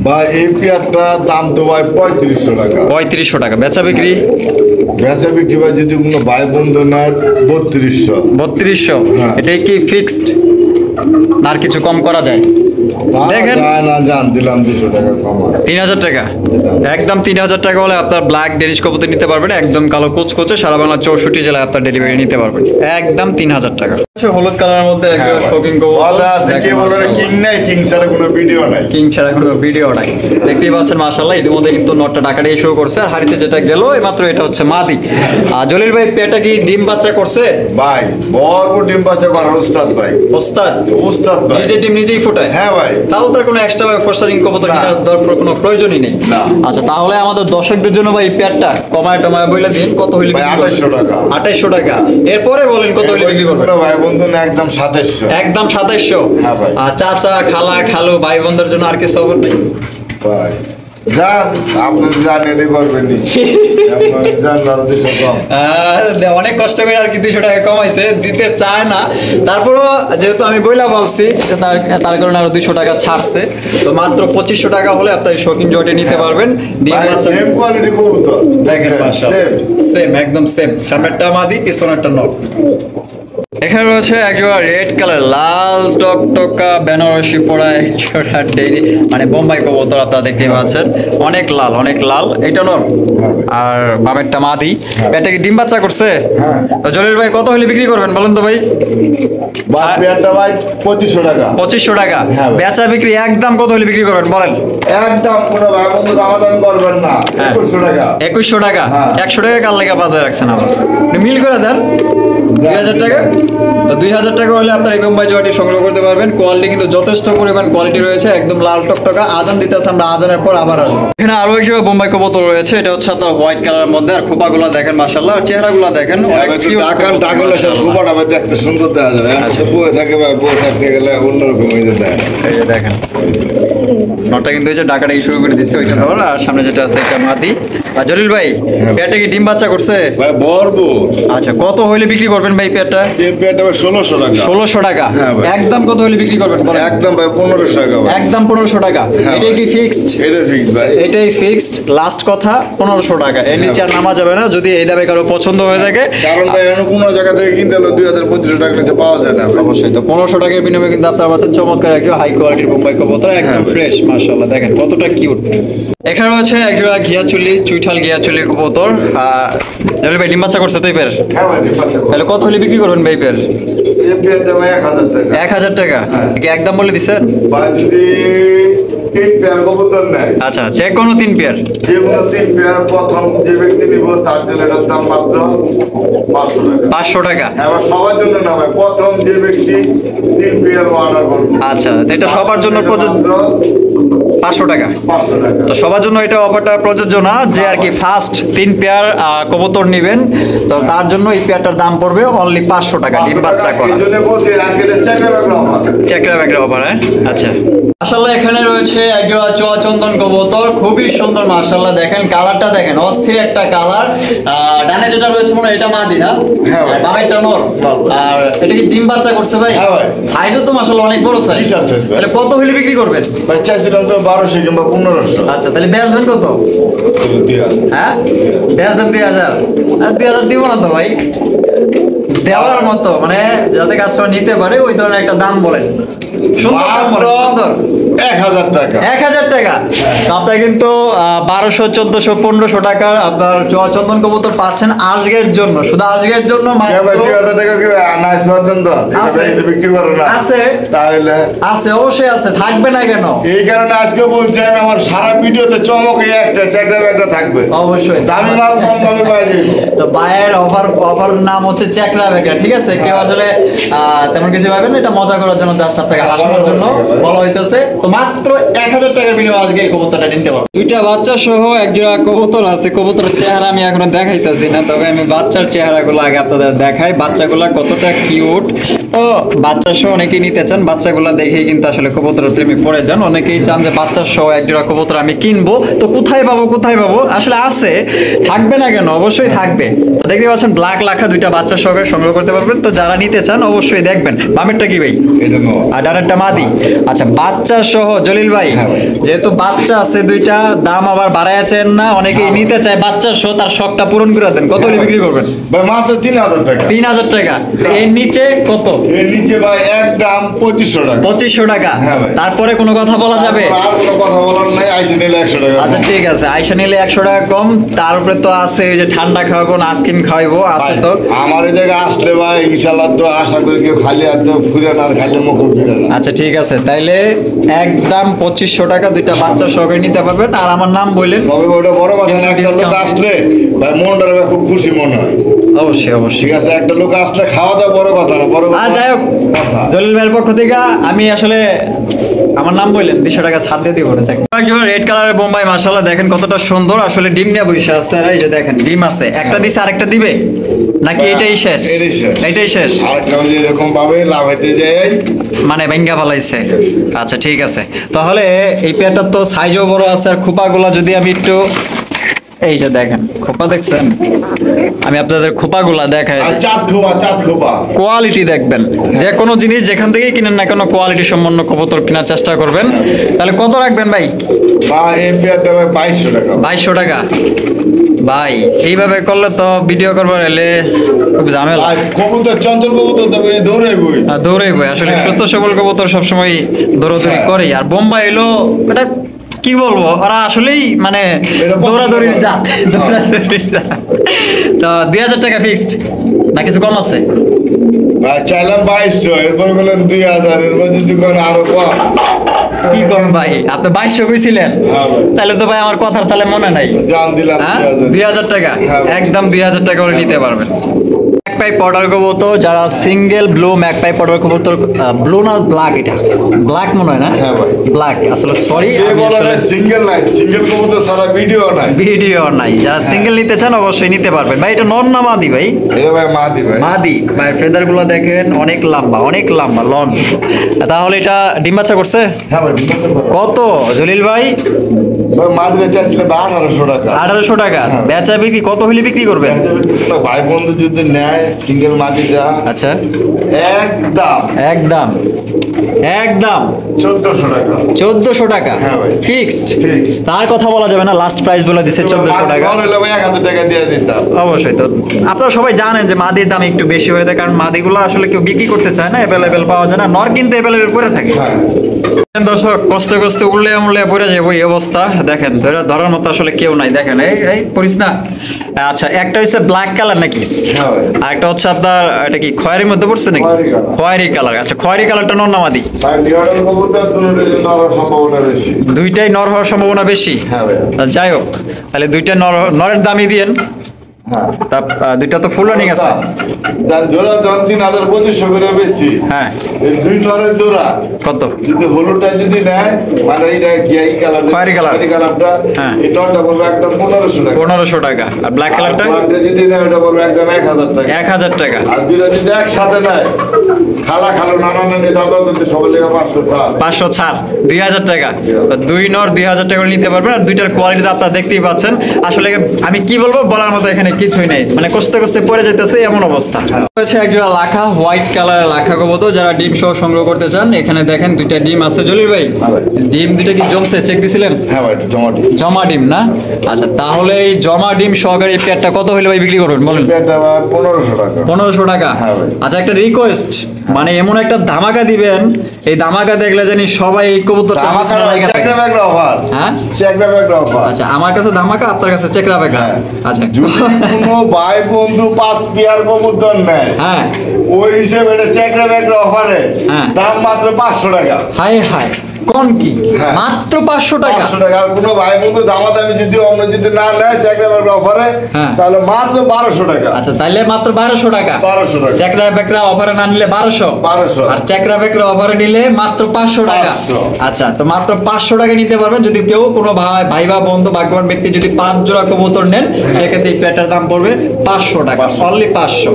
ভাই এই পেয়ারটা দাম তো ভাই 3500 টাকা। 3500 টাকা। বেচা বিক্রি? বেচা বিক্রি ভাই যদি কোনো ভাই বন্ধু নেয় 3200। 3200। হ্যাঁ। এটাই কি ফিক্সড না আর কিছু কম করা যায়? দেখেন, না জান দিলাম 200 টাকা কম। 3000 টাকা। একদম 3000 টাকা হলে আপনার ব্ল্যাক ডেনিশ কবুতর নিতে পারবেন, একদম কালো কুচকুচে, সারা বাংলা 64 জেলায় আপনার ডেলিভারি নিতে পারবেন একদম 3000 টাকা। আচ্ছা, হলুদ কালারের মধ্যে একটা শৌখিন কবুতর আছে, কে বলে কিং নাই, কিং ছাড়া কোনো ভিডিও নাই। কিং ছাড়া কোনো ভিডিও নাই, দেখতেই পাচ্ছেন মাশাআল্লাহ। ইতিমধ্যে কিন্তু নটটা টাকা দিয়ে শুরু করছে, আর হাড়িতে যেটা গেল এইমাত্র এটা হচ্ছে মাদি। আর জলিল ভাই পেটা কি ডিম বাচ্চা করছে? ভাই বড় ডিম বাচ্চা করার উস্তাদ ভাই। ওস্তাদ? উস্তাদ ভাই। নিজে ডিম নিজেই ফোটায়? হ্যাঁ ভাই। তাও তার কোনো এক্সট্রা ফোস্টারিং কবুতর না। কেনার দরকার কোনো প্রয়োজনই নেই। না। আচ্ছা, তাহলে আমাদের দর্শকদের জন্য ভাই এই পেয়ারটা কমায় টমায় বলে দিন, কত হইলে ভাই বিক্রি করবেন? 2800 টাকা। 2800 টাকা। এরপরে বলেন কত হইলে বিক্রি করবেন? কোনো ভাই বন্ধু না একদম 2700। একদম 2700। হ্যাঁ ভাই। আর চাচা খালা খালু ভাই বোনদের জন্য আর কিছু খবর নেই? ভাই যান, আপনি জান এটাই করবেন নি। জান দাদা 200 কম। অনেক কষ্ট করে আর কি 200 টাকা কমাইছে, দিতে চায় না। তারপরও যেহেতু আমি বইলা বলছি যে তার কারণে আরো 200 টাকা ছাড়ছে। তো মাত্র 2500 টাকা হলে আপনি শৌখিন জয়টি নিতে পারবেন। ডিম ভাই বাচ্চা সেম কোয়ালিটি কবুতর দেখেন মাশাআল্লাহ, সেম একদম সেম। সামনেরটা মাদি, পিছনেরটা নর। এখানে রয়েছে একজোড়া রেড কালার লাল টকটকা বেনারসি পরা একজোড়া ডেইরি মানে বোম্বাই কবুতর, আপনারা দেখতে পাচ্ছেন অনেক লাল অনেক লাল। এটা নর, আর বামেরটা মাদি। পেটে কি ডিম বাচ্চা করছে? হ্যাঁ। তো জলিল ভাই কত হলে বিক্রি করবেন বলেন তো ভাই? ভাই পেয়ারটা ভাই 2500 টাকা। 2500 টাকা। হ্যাঁ ভাই। বেচা বিক্রি একদম কত হলে বিক্রি করবেন বলেন? একদম কোনো ভাই বন্ধু দামাদামি করবেন না। হ্যাঁ। 2100 টাকা। 2100 টাকা। হ্যাঁ। 100 টাকা কার লেগে বাজারে রাখছেন আবার? মিল করে দেন। 2000 টাকা। তো 2000 টাকা হলে আপনার এই বোম্বাই জোয়াটি সংগ্রহ করতে পারবেন। কোয়ালিটি কিন্তু যথেষ্ট পরিমাণ কোয়ালিটি রয়েছে, একদম লাল টকটকা। আজান দিতেছে, আমরা আজানের পর আবার আসবো। এখানে আরো একটি বোম্বাই কবুতর রয়েছে, এটা হচ্ছে আপনার হোয়াইট কালারের মধ্যে। আর খোপাগুলো দেখেন মাশাআল্লাহ, আর চেহারাগুলো দেখেন অনেক cute। টাকান টাকলে সব খুবটা ভাই দেখতে সুন্দর দেখা যায়। এখন বয়ে থাকে ভাই, বয়ে থাকতে গেলে অন্যরকম হয়ে যায়। এই যে দেখেন নটটা কিন্তু এই যে ডাকাটাই শুরু করে দিচ্ছে, ওইটা ধর। আর সামনে যেটা আছে একটা মাদি। আর জলিল ভাই, পেয়ারটা কি ডিম বাচ্চা করছে? ভাই বরবো। আচ্ছা, কত হইলে বিক্রি করবেন ভাই পেয়ারটা? এই পেয়ারটা ভাই 1600 টাকা। 1600 টাকা। হ্যাঁ ভাই। একদম কত হইলে বিক্রি করবেন বলেন? একদম ভাই 1500 টাকা ভাই। একদম 1500 টাকা। হ্যাঁ এটাই ভাই। কি ফিক্সড? এটা ঠিক ভাই। এটাই ফিক্সড, লাস্ট কথা 1500 টাকা। এর নিচে আর নামা যাবে না যদি এই দামে কারো পছন্দ হয়ে থাকে। কারণ ভাই এখন কোনো জায়গা থেকে কিনতে হলে 2000-2500 টাকা নিচে পাওয়া যায় না ভাই। অবশ্যই। তো 1500 টাকার বিনিময়ে কিন্তু আপনার পাচ্ছেন চমৎকার একজন হাই কোয়ালিটির বোম্বাই কবুতর, একদম ফ্রেশ মাশাআল্লাহ। দেখেন কতটা কিউট। এখানে রয়েছে একজন ঘিয়াচুলি, চুইঠাল ঘিয়াচুলি কবুতর। জলিল ভাই ডিম বাচ্চা করছে তো এই পেয়ার? হ্যাঁ ভাই, ঠিক আছে। তাহলে কত হলে বিক্রি করবেন ভাই পেয়ার? এই পেয়ারটা ভাই 1000 টাকা। 1000 টাকা কি একদম বলে দিচ্ছেন? ভাই যদি 3 পেয়ার কবুতর নেয়, আচ্ছা, যে কোনো 3 পেয়ার। যে কোনো 3 পেয়ার প্রথম যে ব্যক্তি নিব তার জন্য এটার দাম মাত্র 500 টাকা। 500 টাকা। এবার সবার জন্য না ভাই, প্রথম যে ব্যক্তি 3 পেয়ার অর্ডার করবে আচ্ছা, তো এটা সবার জন্য প্রযোজ্য। মাত্র 500 টাকা। 500 টাকা। তো সবার জন্য এটা অফারটা প্রযোজ্য না, যে আর কি ফার্স্ট 3 পেয়ার কবুতর নেবেন, তো তার জন্য এই পেয়ারটার দাম পড়বে অনলি 500 টাকা, ডিম বাচ্চা করা। এই জন্য বলছি আজকে এটা চাকরি বাকরি অফার। চেকরা ব্যাগরা অফার। হ্যাঁ, আচ্ছা। মাশাআল্লাহ, এখানে রয়েছে একজোড়া চোয়া চন্দন কবুতর, খুবই সুন্দর মাশাআল্লাহ। দেখেন কালারটা দেখেন, অস্থির একটা কালার। ডানে যেটা রয়েছে মনে হয় এটা মাদি না? হ্যাঁ ভাই। বামে একটা নর। আর এটা কি ডিম বাচ্চা করছে ভাই? হ্যাঁ ভাই। সাইজও তো মাশাআল্লাহ অনেক বড় সাইজ। ঠিক আছে ভাই। তাহলে কত হলে বিক্রি করবেন? ভাই চাইছিলাম তো 1200 কিংবা 1500। আচ্ছা, তাহলে বেচবেন কত? দিয়া হ্যাঁ, বেচবেন 2000। আর 2000 দিব না তো ভাই, দেওয়ার মতো মানে যাতে কাস্টমার নিতে পারে ওই ধরনের একটা দাম বলেন। সুন্দর দাম বলেন, সুন্দর। 1000 টাকা। 1000 টাকা। তো আপনার কিন্তু 1200, 1400, 1500 টাকার আপনার চোয়া চন্দন কবুতর পাচ্ছেন আজকের জন্য, শুধু আজকের জন্য কে ভাই মাত্র 2000 টাকা কি আনাইছ পছন্দ? আছে। এটা বিক্রি করো না। আছে। তাহলে আছে, অবশ্যই আছে, থাকবে না কেন? এই কারণে আজকে বলছি আমি, আমার সারা ভিডিওতে চমক এই একটা চাকরি একটা থাকবে। অবশ্যই। দামি মাল কম দামে পাওয়া যাবে। তো বায়ের অফার নাম হচ্ছে চ্যাকরা বেকরা, ঠিক আছে? কেউ আসলে তেমন কিছু ভাবেন না, এটা মজা করার জন্য, জাস্ট আপনাকে হাসানোর জন্য বলা হইতেছে। তো মাত্র 1000 টাকার বিনিময়ে আজকে এই কবুতরটা নিতে পারবো। দুইটা বাচ্চা সহ একজোড়া কবুতর আছে। কবুতরের চেহারা আমি এখনো দেখাইতেছি না, তবে আমি বাচ্চার চেহারাগুলো আগে আপনাদের দেখাই। বাচ্চাগুলা কতটা কিউট। তো বাচ্চা সহ অনেকেই নিতে চান, বাচ্চাগুলা দেখেই কিন্তু আসলে কবুতরের প্রেমে পড়ে যান। অনেকেই চান যে বাচ্চা সহ একজোড়া কবুতর আমি কিনবো, তো কোথায় পাবো কোথায় পাবো? আসলে আছে, থাকবে না কেন? অবশ্যই থাকবে। তো দেখতে পাচ্ছেন ব্ল্যাক লাখা দুইটা বাচ্চা সহকারে সংগ্রহ করতে পারবেন। তো যারা নিতে চান অবশ্যই দেখবেন। বামেরটা কি ভাই? এটা নো। আর ডানেরটা মাদি। আচ্ছা, বাচ্চা সহ জলিল ভাই, হ্যাঁ ভাই। যেহেতু বাচ্চা আছে দুইটা, দাম আবার বাড়াইছেন না, অনেকেই নিতে চায় বাচ্চা সহ, তার শখটা পূরণ করে দেন। কত হলে বিক্রি করবেন? ভাই মাত্র 3000 টাকা। 3000 টাকা। এর নিচে কত? এর নিচে ভাই একদম 2500 টাকা। 2500 টাকা। হ্যাঁ ভাই। তারপরে কোনো কথা বলা যাবে? আর কোনো কথা বলার নাই, আইসে নিলে 100 টাকা। আচ্ছা, ঠিক আছে, আইসা নিলে 100 টাকা কম। তার উপরে তো আছে ওই যে ঠান্ডা খাওয়াবো, আইসক্রিম খাওয়াবো, আছে তো। আমার এই জায়গায় আসলে ভাই ইনশাআল্লাহ তো আশা করি কেউ খালি হাতে ফিরে না, আর খালি মুখে ফিরে না। আচ্ছা, ঠিক আছে, তাইলে একদম 2500 টাকা দুইটা বাচ্চা সহকারে নিতে পারবেন। আর আমার নাম বললেন। তবে ওটা বড় কথা না, কিছু একটা লোক discount। আসলে ভাই মনটা ভাই খুব খুশি মনে হয়। অবশ্যই অবশ্যই। ঠিক আছে, একটা লোক আসলে খাওয়া দাওয়া বড় কথা না, বড় কথা যাই হোক, কথা। জলিল ভাইয়ের পক্ষ থেকে আমি আসলে আমার নাম বললেন 200 টাকা ছাড় দিয়ে দিব না। রেড কালারের বোম্বাই মাশাআল্লাহ, দেখেন কতটা সুন্দর। আসলে ডিম নিয়ে বসে আছে। আর এই যে দেখেন ডিম আছে, একটা দিছে আরেকটা দিবে নাকি এটাই শেষ? এটাই শেষ। এটাই শেষ। আরেকটা ওই যে এরকম ভাবে লাভাইতে যায়, মানে ভেঙ্গা ফেলাইছে। আচ্ছা, ঠিক আছে। তাহলে এই পেয়ারটার তো সাইজও বড় আছে। আর খোপাগুলা যদি আমি একটু, এই যে দেখেন খোপা দেখছেন, আমি আপনাদের খোপাগুলা দেখাই। আর চাঁদ খোপা কোয়ালিটি দেখবেন, যে কোনো জিনিস যেখান থেকে কিনেন না কেন কোয়ালিটি সম্পন্ন কবুতর কেনার চেষ্টা করবেন। তাহলে কত রাখবেন ভাই? বা এই পেয়ারটা ভাই 2200 টাকা। 2200 টাকা। ভাই এইভাবে করলে তো ভিডিও করবার এলে খুব ঝামেলা। ভাই কবুতর চঞ্চল কবুতর তো ভাই দৌড়াইবই। দৌড়াইবো আসলে, হ্যাঁ। সুস্থ সবল কবুতর সবসময় দৌড়াদৌড়ি হ্যাঁ। করে। আর বোম্বাই এলো এটা কি বলবো, ওরা আসলেই মানে এটা পছন্দ দৌড়াদৌড়ির করে। জাত, দৌড়াদৌড়ির জাত। তো 2000 টাকা ফিক্সড না কিছু কম আছে? ভাই চাইলাম 2200, এরপর বললেন 2000, এরপর যদি কোন আরো কম। কি কম ভাই? আপনি 2200 কইছিলেন, হ্যাঁ ভাই। তাহলে তো ভাই আমার কথার তাহলে মনে নাই। জান দিলাম হ্যাঁ, 2000। 2000 টাকা। হ্যাঁ ভাই। একদম 2000 টাকা করে নিতে পারবেন। ম্যাকপাই পটার কবুতর, যারা সিঙ্গেল ব্লু ম্যাকপাই পটার কবুতর, ব্লু না ব্ল্যাক, এটা ব্ল্যাক মনে হয় না? হ্যাঁ ভাই। ব্ল্যাক আসলে সরি, সিঙ্গেল নাই, সিঙ্গেল কবুতর সারা ভিডিও নাই, ভিডিও নাই। যারা সিঙ্গেল নিতে চান অবশ্যই নিতে পারবেন ভাই। এটা নর না মাদি ভাই? এটা ভাই মাদি ভাই। মাদি ভাই, ফেদার গুলো দেখেন অনেক লম্বা, অনেক লম্বা লং। তাহলে এটা ডিম বাচ্চা করছে? হ্যাঁ ভাই। কত জলিল ভাই? ভাই মাদিটা চাইছিলাম 1800 টাকা। 1800 টাকা বেচা বিক্রি কত হলে বিক্রি করবেন? ভাই বন্ধু যদি নেয় সিঙ্গেল মাদিটা, আচ্ছা একদম একদম একদম 1400 টাকা। 1400 টাকা হ্যাঁ ভাই। ফিক্সড? Fixed। তার কথা বলা যাবে না, লাস্ট প্রাইস বলে দিছে 1400 টাকা। হলে ভাই 1000 টাকা দিয়ে দিতাম। অবশ্যই। তো আপনারা সবাই জানেন যে মাদির দাম একটু বেশি হয়ে থাকে, কারণ মাদিগুলো আসলে কেউ বিক্রি করতে চায় না, অ্যাভেলেবেল পাওয়া যায় না। নর কিন্তু অ্যাভেলেবেল করে থাকে। হ্যাঁ দর্শক কষ্টে কষ্টে উড়লে আমলে পড়ে যাবো এই অবস্থা। দেখেন ধরার মতো আসলে কেউ নাই। দেখেন এই এই পড়িস না। আচ্ছা, একটা হচ্ছে ব্ল্যাক কালার নাকি, হ্যাঁ ভাই। আর একটা হচ্ছে আপনার এটা কি খয়েরির মধ্যে পড়ছে নাকি? খয়েরি কালার। খয়েরি কালার। আচ্ছা, খয়েরি কালারটা নর না মাদি? ভাই নিউডাল কবুতর দুটোর জন্য আরো সম্ভাবনা বেশি। দুইটাই নর হওয়ার সম্ভাবনা বেশি। হ্যাঁ ভাই। যাই হোক, তাহলে দুইটা নরের দামই দিয়েন। হ্যাঁ। তা দুইটা তো ফুল রানিং আছে। তার জোড়া 3,2500 করে বেশি। হ্যাঁ। এই দুই নরের জোড়া কত? যদি হলুদটা যদি নেয়, মানে এটা কি এই কালার, খয়েরি কালার। কালারটা, হ্যাঁ। এই টনটা বলবো একদম 1500 টাকা। 1500 টাকা। আর ব্ল্যাক কালারটা? ব্ল্যাকটা যদি নেয় ওটা বলবো একদম 1000 টাকা। 1000 টাকা। আর দুইটা যদি একসাথে নেয়, খালা নানা নানি দাদা দাদি সবাই লেগে 500 টাকা। 500 ছাড়, 2000 টাকা। তো দুই নর 2000 টাকা করে নিতে পারবেন। আর দুইটার কোয়ালিটি আপনারা দেখতেই পাচ্ছেন। আসলে আমি কি বলবো, বলার মতো এখানে কিছুই নেই, মানে কষ্টে কষ্টে পড়ে যেতেছে এমন অবস্থা। হচ্ছে একজোড়া লাখা, হোয়াইট কালারের লাখা কবুতর, যারা ডিম সহ সংগ্রহ করতে চান। এখানে দেখেন দুইটা ডিম আছে। জলিল ভাই, হ্যাঁ ভাই। ডিম দুইটা কি জমছে? চেক দিছিলেন? হ্যাঁ ভাই, টমেটো। জমা ডিম না? আচ্ছা, তাহলে এই জমা ডিম সহকারে এই পেয়ারটা কত হইলে ভাই বিক্রি করবেন বলেন? এটা ভাই 1500 টাকা। 1500 টাকা। হ্যাঁ ভাই। আচ্ছা, একটা রিকোয়েস্ট, মানে এমন একটা ধামাকা দিবেন, এই ধামাকা দেখলে জানি সবাই এই কবুতরটা পিছনে লাগা থাকে। চেকরা ব্যাগরা অফার। হ্যাঁ, চেকরা ব্যাগরা অফার। আচ্ছা, আমার কাছে ধামাকা, আপনার কাছে চেকরা বেকা। হ্যাঁ। আচ্ছা, যদি কোনো ভাই বন্ধু 5 পেয়ার কবুতর নেয়, হ্যাঁ, ওই হিসেবে এটা চেকরা ব্যাগরা অফারে হ্যাঁ। দাম মাত্র 500 টাকা। হাই হাই, কোন কি হ্যাঁ। মাত্র 500 টাকা? 500 টাকা। আর কোনো ভাই বন্ধু দামাদামি যদি অন্য যদি না নেয় চেকরা ব্যাগরা অফারে, হ্যাঁ। তাহলে মাত্র 1200 টাকা। আচ্ছা, তাইলে মাত্র 1200 টাকা। 1200 টাকা। চেকরা বেকরা অফারে না নিলে 1200। 1200। আর চেকরা বেকরা অফারে নিলে মাত্র 500 টাকা। 500। আচ্ছা, তো মাত্র 500 টাকা নিতে পারবেন। যদি কেউ কোনো ভাই বা বন্ধু ভাগ্যবান ব্যক্তি যদি 5 জোড়া কবুতর নেন, সেক্ষেত্রে এই প্যাটার দাম পড়বে 500 টাকা, 500। অনলি 500।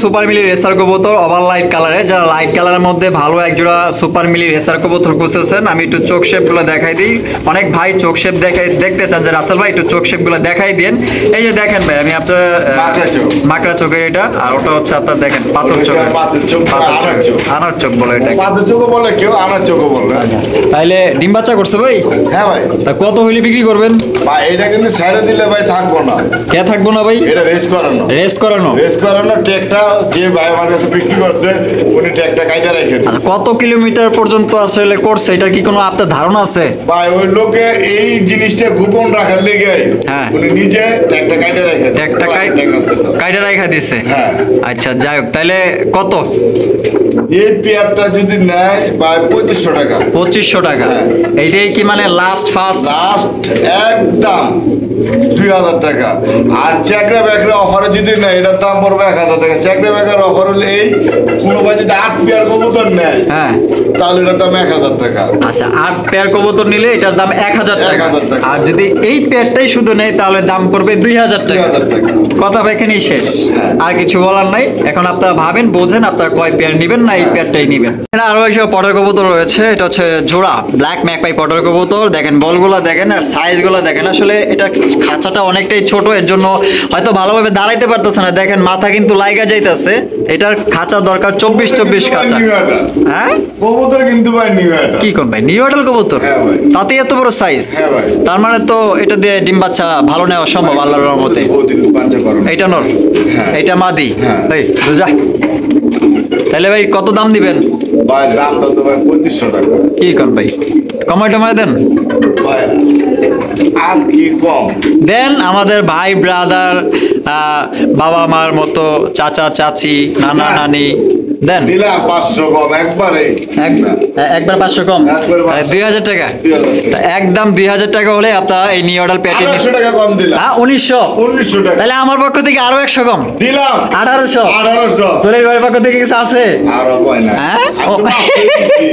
সুপার মিলি রেসার কবুতর, ওভার লাইট কালারে। যারা লাইট কালারের মধ্যে ভালো এক জোড়া সুপার মিলি রেসার কবুতর খুঁজতেছেন, আমি একটু চোখ শেপ গুলো দেখাই দিই। অনেক ভাই চোখ শেপ দেখতে চান যে রাসেল ভাই একটু চোখ শেপ গুলো দেখাই দেন। এই যে দেখেন ভাই, আমি আপনার মাকড়া চোখ। মাকড়া চোখের এটা, আর ওটা হচ্ছে আপনার দেখেন পাথর চোখ। পাথর চোখ, আনার চোখ। আনার চোখ বলে এটা। পাথর চোখও বলে কেউ, আনার চোখও বলে। তাইলে ডিম বাচ্চা করছে ভাই? হ্যাঁ ভাই। তা কত হইলে বিক্রি করবেন? ভাই এটা কিন্তু ছেড়ে দিলে ভাই থাকবো না। কে থাকবো না ভাই? এটা রেস করানো। রেস করানো। রেস করানো ট্যাগটা যে ভাই আমার কাছে বিক্রি করছে, উনি ট্যাগটা কাইটা রেখে দিয়েছে। আচ্ছা, কত কিলোমিটার পর্যন্ত আসলে করছে, এটার কি কোনো আপনার ধারণা আছে? ভাই ওই লোকে এই জিনিসটা গোপন রাখার লেগে হ্যাঁ। উনি নিজে ট্যাগটা কাইটা রেখে দিয়েছে। একটা ট্যাগ আছে তো। কাইটা রাখা দিছে। হ্যাঁ। আচ্ছা, যাই হোক, তাইলে কত? এই পেয়ারটা যদি নেয় ভাই 2500 টাকা। 2500 টাকা। হ্যাঁ। এইটাই কি মানে লাস্ট ফার্স্ট? লাস্ট একদম 2000 টাকা। আর চেকরা ব্যাগরা অফারে যদি নেয়, এটার দাম পড়বে 1000 টাকা। চেকরা ব্যাগের অফার হলে এই কোনো ভাই যদি 8 পেয়ার কবুতর নেয়, হ্যাঁ। তাহলে এটার দাম 1000 টাকা। আচ্ছা, 8 পেয়ার কবুতর নিলে এটার দাম 1000 টাকা। 1000 টাকা। আর যদি এই পেয়ারটাই শুধু নেয়, তাহলে দাম পড়বে 2000 টাকা। 2000 টাকা। কথা এখানেই শেষ, হ্যাঁ। আর কিছু বলার নাই। এখন আপনারা ভাবেন, বোঝেন আপনারা কয় পেয়ার নেবেন, না এই পেয়ারটাই নেবেন। এখানে আরো একটা পটার কবুতর রয়েছে, এটা হচ্ছে জোড়া ব্ল্যাক ম্যাকপাই পটার কবুতর। দেখেন বলগুলো দেখেন, আর সাইজগুলো দেখেন। আসলে এটা খাঁচাটা অনেকটাই ছোট, এর জন্য হয়তো ভালোভাবে দাঁড়াইতে পারতেছে না। দেখেন মাথা কিন্তু লাইগা যাইতেছে। এটার খাঁচা দরকার 24 খাঁচা। হ্যাঁ, কবুতর কিন্তু ভাই নিউ এটা। কি কোন ভাই নিউ অডাল কবুতর? হ্যাঁ ভাই। তাতে এত বড় সাইজ? হ্যাঁ ভাই। তার মানে তো এটা দিয়ে ডিম বাচ্চা ভালো নেওয়া সম্ভব আল্লাহর রহমতে। বহুদিন বাচ্চা করো। এইটা নর, হ্যাঁ। এইটা মাদি। হ্যাঁ। এই যা, তাহলে ভাই কত দাম দিবেন? ভাই দামটা তো ভাই 2500 টাকা। কি কর ভাই, কমাই টমাই দেন। ভাই আর কি কম দেন, আমাদের ভাই ব্রাদার, বাবা মার মতো চাচা চাচি নানা নানি দেন দিলাম 500 কম একবারে। একবার 500 কম, একবারে 500 2000 টাকা। 2000 তা একদম 2000 টাকা হলে আপনারা এই নিউ অর্ডার প্যাটি 1800 টাকা কম দিলাম। 1900। 1900 টাকা তাহলে আমার পক্ষ থেকে আরো 100 কম, দিলাম 1800। 1800। জলিল ভাইয়ের পক্ষ থেকে কিছু আছে? আর কয় না হ্যাঁ? আমি তো মাফ করে দিচ্ছি।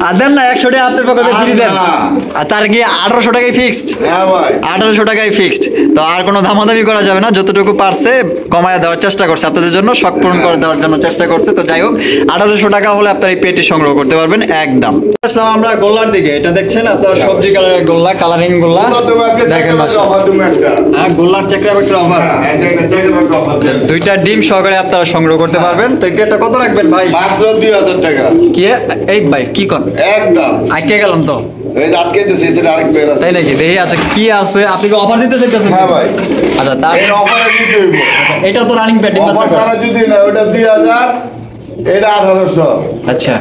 আর দেন না 100 টাকা আপনার পক্ষ থেকে ফ্রি দেন। না। আর তার কি 1800 টাকাই ফিক্সড? হ্যাঁ ভাই 1800 টাকাই ফিক্সড। তো আর কোনো দামাদামি করা যাবে না, যতটুকু পারছে কমায় দেওয়ার চেষ্টা করছে আপনাদের জন্য, শখ পূরণ করে দেওয়ার জন্য চেষ্টা করছে। তো যাই হোক 1800 টাকা হলে আপনার এই পেটি সংগ্রহ করতে পারবেন একদম। আসলাম আমরা গোল্লার দিকে, এটা দেখছেন আপনার সবজি কালারের গোল্লা, কালারিং গোল্লা দেখেন মাশাআল্লাহ। অফার তুমি একটা হ্যাঁ গোল্লার চেকরা একটা অফার, হ্যাঁ একটা অফার দুইটা ডিম সহকারে আপনারা সংগ্রহ করতে পারবেন। তো এই পেটটা কত রাখবেন ভাই? মাত্র 2000 টাকা কি এই ভাই কি কর একদম। আটকে গেলাম তো, এই যে আটকে দিতেছি সেটা আরেক বের আছে। তাই নাকি? দেখি আচ্ছা কি আছে, আপনি কি অফার দিতে চাইতেছেন? হ্যাঁ ভাই আচ্ছা তার এই অফারে দিতে হইব। এটা তো রানিং প্যাটি অফার ছাড়া যদি না ওটা 2000, এটা 1800। আচ্ছা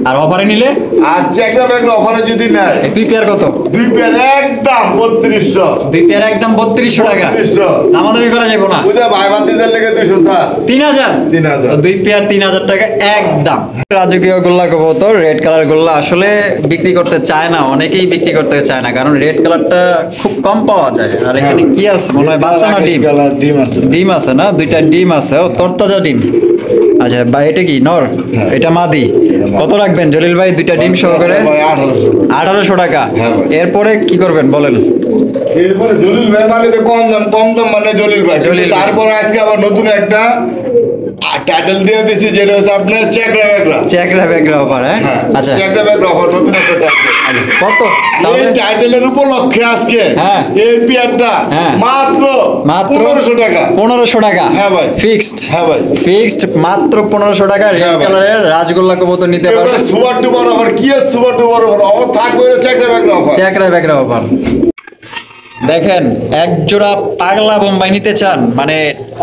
আর অফারে নিলে আর চেকরা ব্যাগ অফারে যদি নেয় এই দুই পেয়ার কত? দুই পেয়ার একদম 3200। দুই পেয়ার একদম 3200 টাকা। 3200 দামাদামি করা যাবে না। বুঝা ভাই ভাতিজার লেগে 200 স্যার 3000। 3000 তো দুই পেয়ার 3000 টাকা একদম। রাজকীয় গোল্লা কবুতর রেড কালার গোল্লা আসলে বিক্রি করতে চায় না, অনেকেই বিক্রি করতে চায় না, কারণ রেড কালারটা খুব কম পাওয়া যায়। আর এখানে কি আছে মনে হয় বাচ্চা না ডিম? ডিম আছে। ডিম আছে না, দুইটা ডিম আছে, ও তরতাজা ডিম। আচ্ছা ভাই এটা কি নর? এটা মাদি। কত রাখবেন জলিল ভাই দুইটা ডিম সহকারে? ভাই 1800। 1800 টাকা। হ্যাঁ ভাই। এরপরে কি করবেন বলেন? এরপরে জলিল ভাই মানে তো কম দাম মানে জলিল ভাই। জলিল ভাই। তারপরে আজকে আবার নতুন একটা টাইটেল দিয়ে দিছি যেটা হচ্ছে আপনার চেকরা ব্যাগরা। চেকরা ব্যাগরা অফার, হ্যাঁ? আচ্ছা চেকরা ব্যাগরা অফার নতুন একটা টাইটেল। কত তাহলে? এই টাইটেলের উপলক্ষে আজকে হ্যাঁ। এই পেয়ারটা হ্যাঁ। মাত্র 1500 টাকা। 1500 টাকা। হ্যাঁ ভাই। ফিক্সড। হ্যাঁ ভাই ফিক্সড মাত্র 1500 টাকা রেড হ্যাঁ ভাই। কালারের রাজগোল্লা কবুতর নিতে পারবেন। সুপার ডুপার অফার কি আছে? সুপার ডুপার অফার থাকবে চেকরা ব্যাগরা অফার। চেকরা ব্যাগরা অফার। দেখেন এক জোড়া পাগলা বোম্বাই নিতে চান, মানে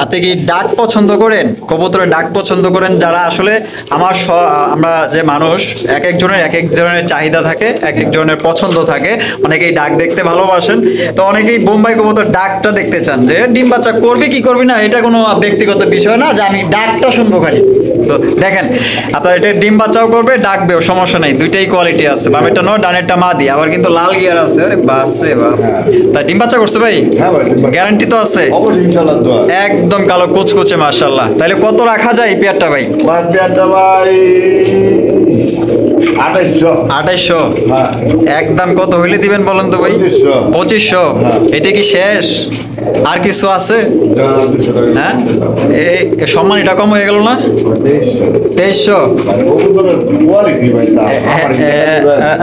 আপনি কি ডাক পছন্দ করেন, কবুতরের ডাক পছন্দ করেন যারা, আসলে আমরা যে মানুষ এক এক ধরনের চাহিদা থাকে, এক ধরনের পছন্দ থাকে। অনেকেই ডাক দেখতে ভালোবাসেন, তো অনেকেই বোম্বাই কবুতর ডাকটা দেখতে চান, যে ডিম বাচ্চা করবে কি করবি না এটা কোনো ব্যক্তিগত বিষয় না, যে আমি ডাকটা শুনবো খালি। তো দেখেন আপনার এটা ডিম বাচ্চাও করবে ডাকবেও, সমস্যা নাই, দুইটাই কোয়ালিটি আছে। বামেরটা নয় ডানেরটা মাদি, আবার কিন্তু লাল গিয়ার আছে। আরে বাস রে বাপ। তা ডিম বাচ্চা করছে ভাই? হ্যাঁ ভাই গ্যারান্টি তো আছে? অবশ্যই ইনশাআল্লাহ দোয়া। একদম কালো কুচকুচে মাশাআল্লাহ। তাহলে কত রাখা যায় এই পেয়ারটা ভাই? ভাই পেয়ারটা ভাই 2800। 2800। হ্যাঁ একদম কত হইলে দিবেন বলেন তো ভাই? 2500। 2500। এটা কি শেষ? আর কিছু আছে? হ্যাঁ এই সম্মানটা কম হয়ে গেল না? 2300।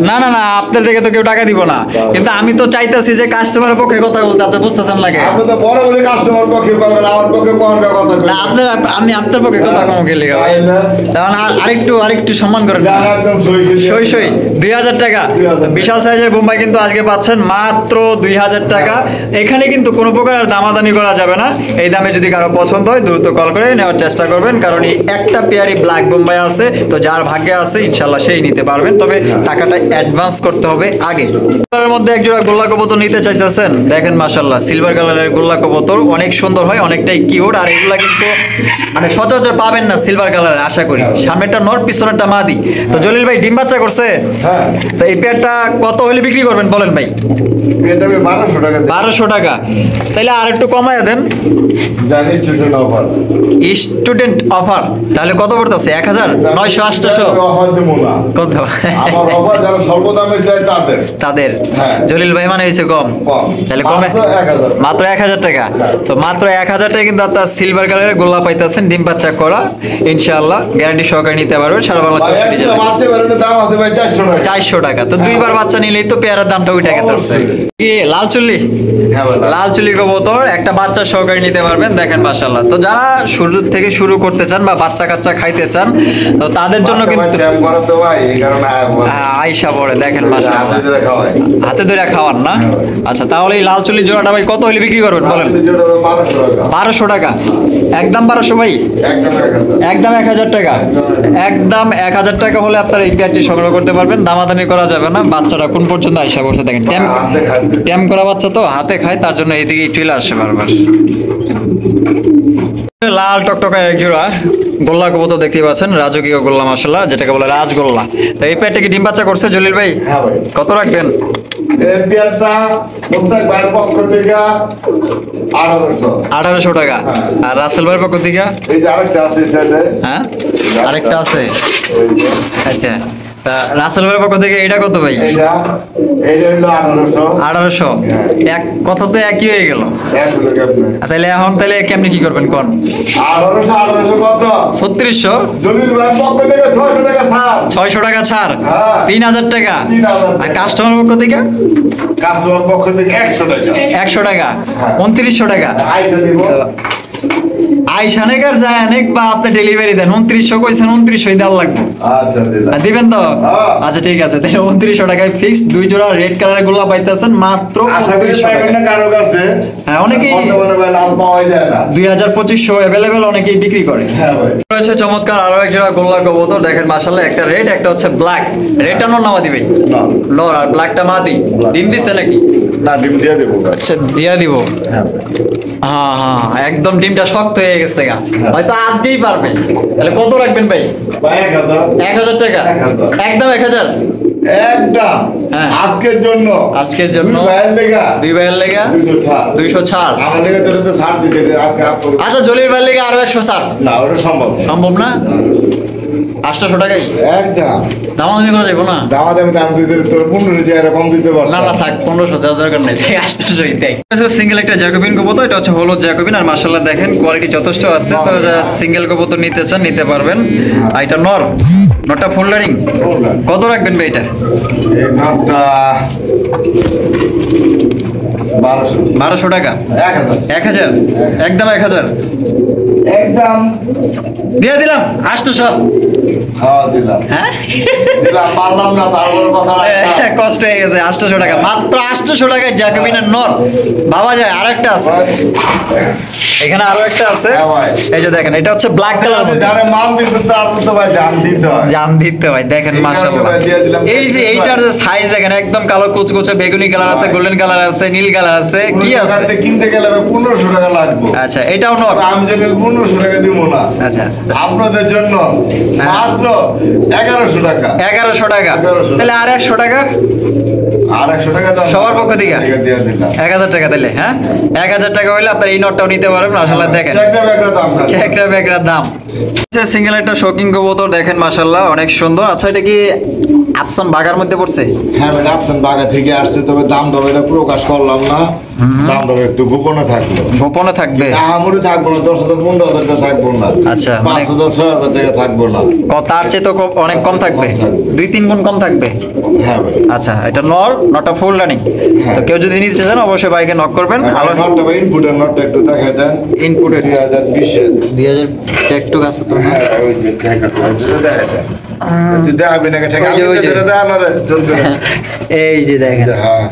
না না না আপনার থেকে তো কেউ টাকা দিব না, কিন্তু আমি তো চাইতেছি যে কাস্টমারের পক্ষে কথা বলতে, আপনি বুঝতেছেন লাগে আপনি তো বড় বড় কাস্টমার পক্ষে কথা না, আমার পক্ষে কোন কথা না। আপনার আমি আপনার পক্ষে কথা কম গেলে ভাই, তখন আরেকটু সম্মান করেন না। একদম সই সই 2000 টাকা। বিশাল সাইজের বোম্বাই কিন্তু আজকে পাচ্ছেন মাত্র 2000 টাকা। এখানে কিন্তু কোনো প্রকার দামাদামি করা যাবে না। এই দামে যদি কারো পছন্দ হয় দ্রুত কল করে নেওয়ার চেষ্টা করবেন, কারণ এই একটা পেয়ারই ব্ল্যাক বোম্বাই আছে, তো যার ভাগ্যে আছে ইনশাল্লাহ সেই নিতে পারবেন, তবে টাকাটা অ্যাডভান্স করতে হবে আগে। কালারের মধ্যে এক জোড়া গোল্লা কবুতর নিতে চাইতেছেন, দেখেন মাশাআল্লাহ সিলভার কালারের গোল্লা কবুতর অনেক সুন্দর হয়, অনেকটাই কিউট। আর এগুলা কিন্তু মানে সচরাচর পাবেন না সিলভার কালারের, আশা করি। সামনেরটা নর, পিছনেরটা মাদি। তো জলিল ভাই ডিম বাচ্চা করছে? হ্যাঁ তো এই পেয়ারটা কত হলে বিক্রি করবেন বলেন ভাই? এটা 1200 টাকা। 1200 টাকা। তাহলে আর একটু কমায় দেন। জানি স্টুডেন্ট অফার। স্টুডেন্ট অফার তাহলে কত পড়তেছে? 1000, 900, 800? অফার দেবো না। কত? আমার অফার যারা স্বল্প দামে চায় তাদের। হ্যাঁ। জলিল ভাই মানে হয়েছে কম। তাহলে কমে মাত্র 1000। মাত্র 1000 টাকা। তো মাত্র 1000 টাকা কিন্তু আপনার সিলভার কালারের গোল্লা পাইতেছেন, ডিম বাচ্চা করা, ইনশাআল্লাহ গ্যারান্টি সহকারে নিতে পারবেন সারা বাংলা। ভাই একটা বাচ্চা বেরোনোর দাম আছে ভাই 400 টাকা। 400 টাকা। তো দুইবার বাচ্চা নিলেই তো পেয়ারার দামটা ওই টাকাতে আছে। কি লাল চুল্লি? হ্যাঁ ভাই লাল চুলি কবুতর একটা বাচ্চা সহকারে নিতে পারবেন, দেখেন মাশাআল্লাহ। তো যারা শুরু থেকে শুরু করতে চান বা বাচ্চা কাচ্চা খাইতে চান, তো তাদের জন্য কিন্তু ট্যাম করে তো ভাই এই কারণে আয়শা পড়ে, দেখেন মাশাআল্লাহ হাতে ধরে খাওয়াই। হাতে ধরে খাওয়ান না। আচ্ছা তাহলে এই লাল চুলি জোড়াটা ভাই কত হলে বিক্রি করবেন বলেন? 1200 টাকা। একদম 1200 ভাই? একদম 1000 টাকা। একদম 1000 টাকা হলে আপনার এই পেয়ারটি সংগ্রহ করতে পারবেন, দামাদামি করা যাবে না। বাচ্চাটা কোন পর্যন্ত আয়শা করছে দেখেন, ট্যাম করা বাচ্চা তো হাতে খায়, তার জন্য এইদিকেই চলে আসে বারবার। লাল টকটকা এক জোড়া গোল্লা কবুতর দেখতে পাচ্ছেন, রাজকীয় গোল্লা মাশাআল্লাহ, যেটাকে বলে রাজগোল্লা। তো এই পেটে কি ডিম বাচ্চা করছে জলিল ভাই? হ্যাঁ ভাই। কত রাখবেন? এই পেয়ারটা প্রত্যেক ভাইয়ের পক্ষ থেকে 1800। 1800 টাকা। আর রাসেল ভাইয়ের পক্ষ থেকে? এই যে আরেকটা আছে এই সাইডে। হ্যাঁ আরেকটা আছে। এই যে আচ্ছা, তা রাসেল ভাইয়ের পক্ষ থেকে এটা কত ভাই? এইটা হলো 1800। 1800। এক কথাতে একই হয়ে গেল। 100 টাকা আপনার। তাহলে এখন তাহলে কেমনি কি করবেন কোন? 1800 কত? 3600। জলিল ভাইয়ের পক্ষ থেকে 600 টাকা ছাড়। 600 টাকা ছাড়। হ্যাঁ। 3000 টাকা। 3000 আর কাস্টমার পক্ষ থেকে কাস্টমার পক্ষ থেকে 100 টাকা। 100 টাকা। হ্যাঁ। 2900 টাকা। আইসা দিব। আইসানেক আর জায়ানেক বা আপনি ডেলিভারি দেন, 2900 কইছেন, 2900 দেওয়া লাগবে। আচ্ছা দিলাম। আর দিবেন তো? হ্যাঁ। আচ্ছা ঠিক আছে, তাহলে 2900 টাকায় ফিক্স। দুই জোড়া রেড কালারের গোল্লা পাইতেছেন মাত্র আশা করি 2900 পাইবেন টাকা। না কারো কাছে। হ্যাঁ, অনেকেই বর্তমানে ভাই লাল পাওয়া যায় না। 2500 অ্যাভেলেবেল, অনেকেই বিক্রি করে। হ্যাঁ ভাই। রয়েছে চমৎকার আরো এক জোড়া গোল্লা কবুতর দেখেন মাশাআল্লাহ, একটা রেড একটা হচ্ছে ব্ল্যাক। রেডটা নর না মাদি ভাই? না নর, আর ব্ল্যাকটা মাদি। ডিম দিছে নাকি? না ডিম দিয়ে দেবো। আচ্ছা দিয়া দিব। হ্যাঁ হ্যাঁ হ্যাঁ, একদম ডিমটা শক্ত হয়ে গেছে গা, হয়তো আজকেই পারবে। তাহলে কত রাখবেন ভাই? ভাই 1000। 1000 টাকা। 1000। একদম 1000। একদম হ্যাঁ। আজকের জন্য। আজকের জন্য। দুই ভাইয়ের লেগা। দুই ভাইয়ের লেগা 200 ছাড়। 200 ছাড়। আমার লেগে তো ছাড় দিছে আজকে আপনি। আচ্ছা, জলির ভাইয়ের লেগে আরো 100 ছাড়। না ওটা সম্ভব না। সম্ভব না? 800 টাকাই একদম দামাদামি করা যাবো না? দাম দিতে তোর 15 এরকম দিতে পারবো না না থাক, 1500 দেওয়ার দরকার নেই, 800ই দেয়। সিঙ্গেল একটা জ্যাকোবিন কবুতর, এটা হচ্ছে হলুদ জ্যাকোবিন, আর মাশাআল্লাহ দেখেন কোয়ালিটি যথেষ্ট আছে। তো যারা সিঙ্গেল কবুতর নিতে চান নিতে পারবেন। আর এটা নরটা ফুল লারিং। কত রাখবেন ভাই এটা? এই নামটা 1200। 1200 টাকা। 1000। 1000। একদম 1000 একদম দিয়ে দিলাম। 800। হ্যাঁ দিলাম। হ্যাঁ দিলাম পারলাম না, তারপর কথা রাখলাম। কষ্ট হয়ে গেছে। 800 টাকা, মাত্র 800 টাকায় জ্যাকোবিনের নর বাবা যায়। আরেকটা আছে এখানে, আরো একটা আছে। হ্যাঁ ভাই। এই যে দেখেন, এটা হচ্ছে ব্ল্যাক কালার। যারা মান দিতে তো আপনি তো ভাই জান দিতে হয়। জান দিতে হয় দেখেন এই মাশাআল্লাহ। কারণে দিয়ে দিলাম। এই যে এইটার যে সাইজ দেখেন, একদম কালো কুচকুচে বেগুনি কালার আছে, গোল্ডেন কালার আছে, নীল কালার আছে, কি আছে? দোকানতে কিনতে গেলে ভাই 1500 টাকা লাগবে। আচ্ছা, এটাও নর। আমি যদি 1500 টাকা দিব না, আচ্ছা, আপনাদের জন্য মাত্র 1100 টাকা। 1100 টাকা। 1100 তাহলে আর 100 টাকা আর 100 টাকা দাম সবার পক্ষ থেকে দিয়ে দিলাম। 1000 টাকা দিলে। হ্যাঁ, 1000 টাকা হইলে আপনার এই নটটাও নিতে পারবেন মাশাআল্লাহ। দেখেন একটা ব্যাগের দাম খালি। একটা ব্যাগের দাম। সিঙ্গেল একটা শোকিং কবুতর দেখেন মাশাআল্লাহ, অনেক সুন্দর। আচ্ছা, এটা কি আফসান বাগার মধ্যে পড়ছে? হ্যাঁ ভাই, আপসন বাগা থেকে আসছে, তবে দাম দর এটা প্রকাশ করলাম না। দাম দর একটু গোপনে থাকলো। গোপনে থাকবে। আহামরি থাকবো না, 10,000 15,000 টাকা থাকবো না। আচ্ছা, মানে 5,000 6,000 টাকা থাকবো না। তার চেয়ে তো অনেক কম থাকবে, কম থাকবে। 2-3 গুণ কম থাকবে। হ্যাঁ ভাই। আচ্ছা, এটা নটটা ফুল রানিং। হ্যাঁ। তো কেউ যদি নিতে চান অবশ্যই বাইকে নক করবেন। ভালো নটটা ভাই, ইনপুটের নটটা একটু দেখাই দেন। ইনপুটের 2020 2000 একটু আছে তো। হ্যাঁ ওই যে টাকা তো আছে, দেখাই দেন। তুই দেখাবি না টাকা? ওই যে। দেন আরে চলবে। এই যে দেখেন, হ্যাঁ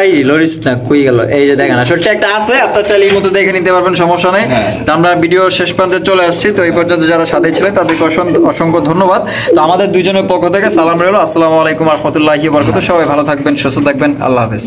এই লরিস না কই গেল। এই যে দেখেন, আসলে একটা আছে, আপনার চাইলে এই মতো দেখে নিতে পারবেন, সমস্যা নেই। হ্যাঁ। তো আমরা ভিডিও শেষ প্রান্তে চলে আসছি। তো এই পর্যন্ত যারা সাথে ছিলেন তাদেরকে অসংখ্য ধন্যবাদ। তো আমাদের দুইজনের পক্ষ থেকে সালাম রইল। আসসালামু আলাইকুম ওয়া রাহমাতুল্লাহি ওয়া বারাকাতুহু। সবাই ভালো থাকবেন, সুস্থ থাকবেন, আল্লাহ হাফেজ।